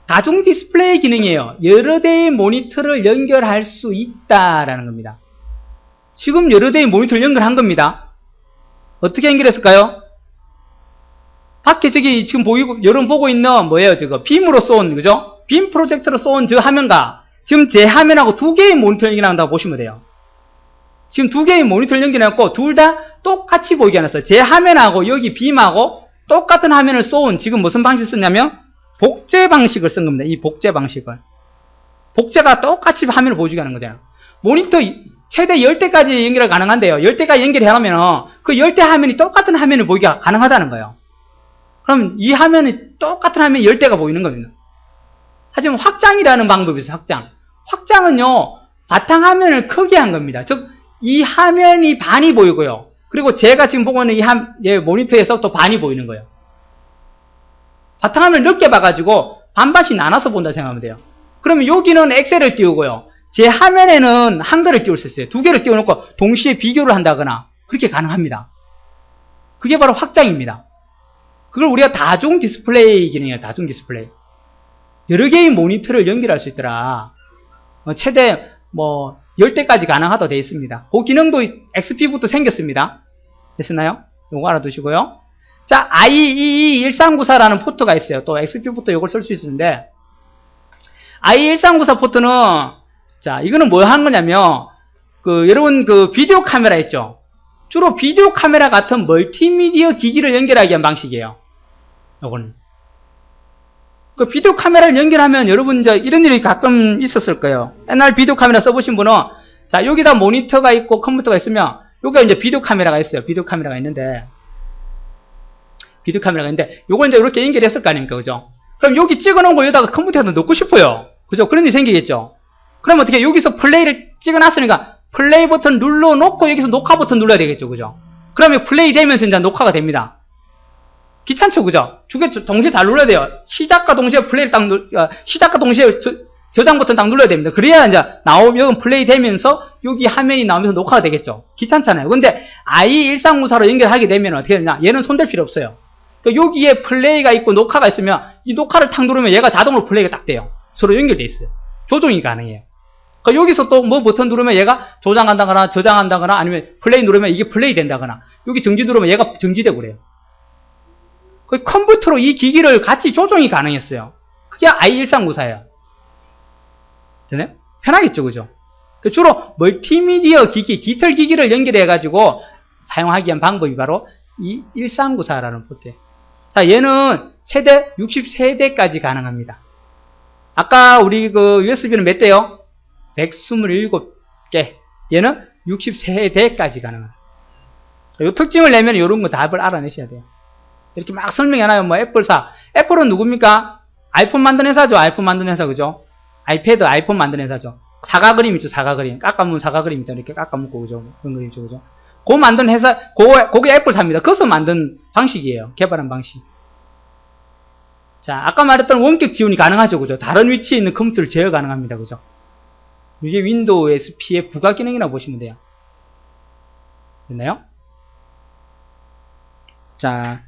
다중 디스플레이 기능이에요. 여러 대의 모니터를 연결할 수 있다라는 겁니다. 지금 여러 대의 모니터를 연결한 겁니다. 어떻게 연결했을까요? 밖에 저기 지금 보이고, 여러분 보고 있는 뭐예요? 저거 빔으로 쏜, 그죠? 빔 프로젝터로 쏜 저 화면과 지금 제 화면하고 두 개의 모니터를 연결한다고 보시면 돼요. 지금 두 개의 모니터를 연결해갖고 둘 다 똑같이 보이게 해놨어요. 제 화면하고 여기 빔하고 똑같은 화면을 쏜 지금 무슨 방식 썼냐면 복제 방식을 쓴 겁니다. 이 복제 방식을. 복제가 똑같이 화면을 보여주게 하는 거잖아요. 모니터 최대 10대까지 연결이 가능한데요. 10대까지 연결하면 그 10대 화면이 똑같은 화면을 보기가 가능하다는 거예요. 그럼 이 화면이 똑같은 화면이 10대가 보이는 겁니다. 하지만 확장이라는 방법이 있어요. 확장은요, 바탕화면을 크게 한 겁니다. 즉, 이 화면이 반이 보이고요. 그리고 제가 지금 보고 있는 이 모니터에서 또 반이 보이는 거예요. 바탕화면을 넓게 봐가지고 반반씩 나눠서 본다 생각하면 돼요. 그러면 여기는 엑셀을 띄우고요. 제 화면에는 한글을 띄울 수 있어요. 두 개를 띄워놓고 동시에 비교를 한다거나 그렇게 가능합니다. 그게 바로 확장입니다. 그걸 우리가 다중 디스플레이 기능이에요. 다중 디스플레이. 여러 개의 모니터를 연결할 수 있더라. 최대 10대까지 가능하다고 되어 있습니다. 그 기능도 XP부터 생겼습니다. 됐나요? 요거 알아두시고요. 자, IEE1394라는 포트가 있어요. 또 XP부터 요걸 쓸 수 있는데 IE1394 포트는 자, 이거는 뭐 하는 거냐면 여러분 비디오 카메라 있죠? 주로 비디오 카메라 같은 멀티미디어 기기를 연결하기 위한 방식이에요. 요거는. 그 비디오 카메라를 연결하면 여러분 이런 일이 가끔 있었을 거예요. 옛날 비디오 카메라 써보신 분은 자, 여기다 모니터가 있고 컴퓨터가 있으면 여기가 이제 비디오 카메라가 있어요. 비디오 카메라가 있는데 요걸 이제 이렇게 연결했을 거 아닙니까? 그죠? 그럼 여기 찍어놓은 거 여기다가 컴퓨터에다 넣고 싶어요. 그죠? 그런 일이 생기겠죠? 그럼 어떻게 여기서 플레이를 찍어놨으니까 플레이 버튼 눌러놓고 여기서 녹화 버튼 눌러야 되겠죠? 그죠? 그러면 플레이 되면서 이제 녹화가 됩니다. 귀찮죠? 그죠? 두 개 동시에 다 눌러야 돼요. 시작과 동시에 플레이를 시작과 동시에 저장 버튼 딱 눌러야 됩니다. 그래야 이제 나오면 플레이 되면서 여기 화면이 나오면서 녹화가 되겠죠. 귀찮잖아요. 근데 IE1394로 연결하게 되면 어떻게 되냐? 얘는 손댈 필요 없어요. 그러니까 여기에 플레이가 있고 녹화가 있으면 이 녹화를 탁 누르면 얘가 자동으로 플레이가 딱 돼요. 서로 연결돼 있어요. 조정이 가능해요. 그러니까 여기서 또 뭐 버튼 누르면 얘가 조장한다거나 저장한다거나 아니면 플레이 누르면 이게 플레이 된다거나 여기 정지 누르면 얘가 정지되고 그래요. 컴퓨터로 이 기기를 같이 조정이 가능했어요. 그게 IE1394예요. 되나요? 편하겠죠, 그죠? 주로 멀티미디어 기기, 디지털 기기를 연결해가지고 사용하기 위한 방법이 바로 이 1394라는 포트예요. 자, 얘는 최대 60세대까지 가능합니다. 아까 우리 USB는 몇 대요? 127개. 얘는 60세대까지 가능합니다. 이 특징을 내면 이런 거 답을 알아내셔야 돼요. 이렇게 막 설명해놔요. 애플사. 애플은 누굽니까? 아이폰 만든 회사죠. 아이폰 만든 회사, 그죠? 아이패드, 아이폰 만든 회사죠. 사과 그림 있죠. 사과 그림. 깎아먹은 사과 그림 있죠. 이렇게 깎아먹고, 그죠? 그런 그림이죠. 그죠? 그거 만든 회사, 그게 애플사입니다. 그것을 만든 방식이에요. 개발한 방식. 자, 아까 말했던 원격 지원이 가능하죠. 그죠? 다른 위치에 있는 컴퓨터를 제어 가능합니다. 그죠? 이게 윈도우 SP의 부가 기능이라고 보시면 돼요. 됐나요? 자,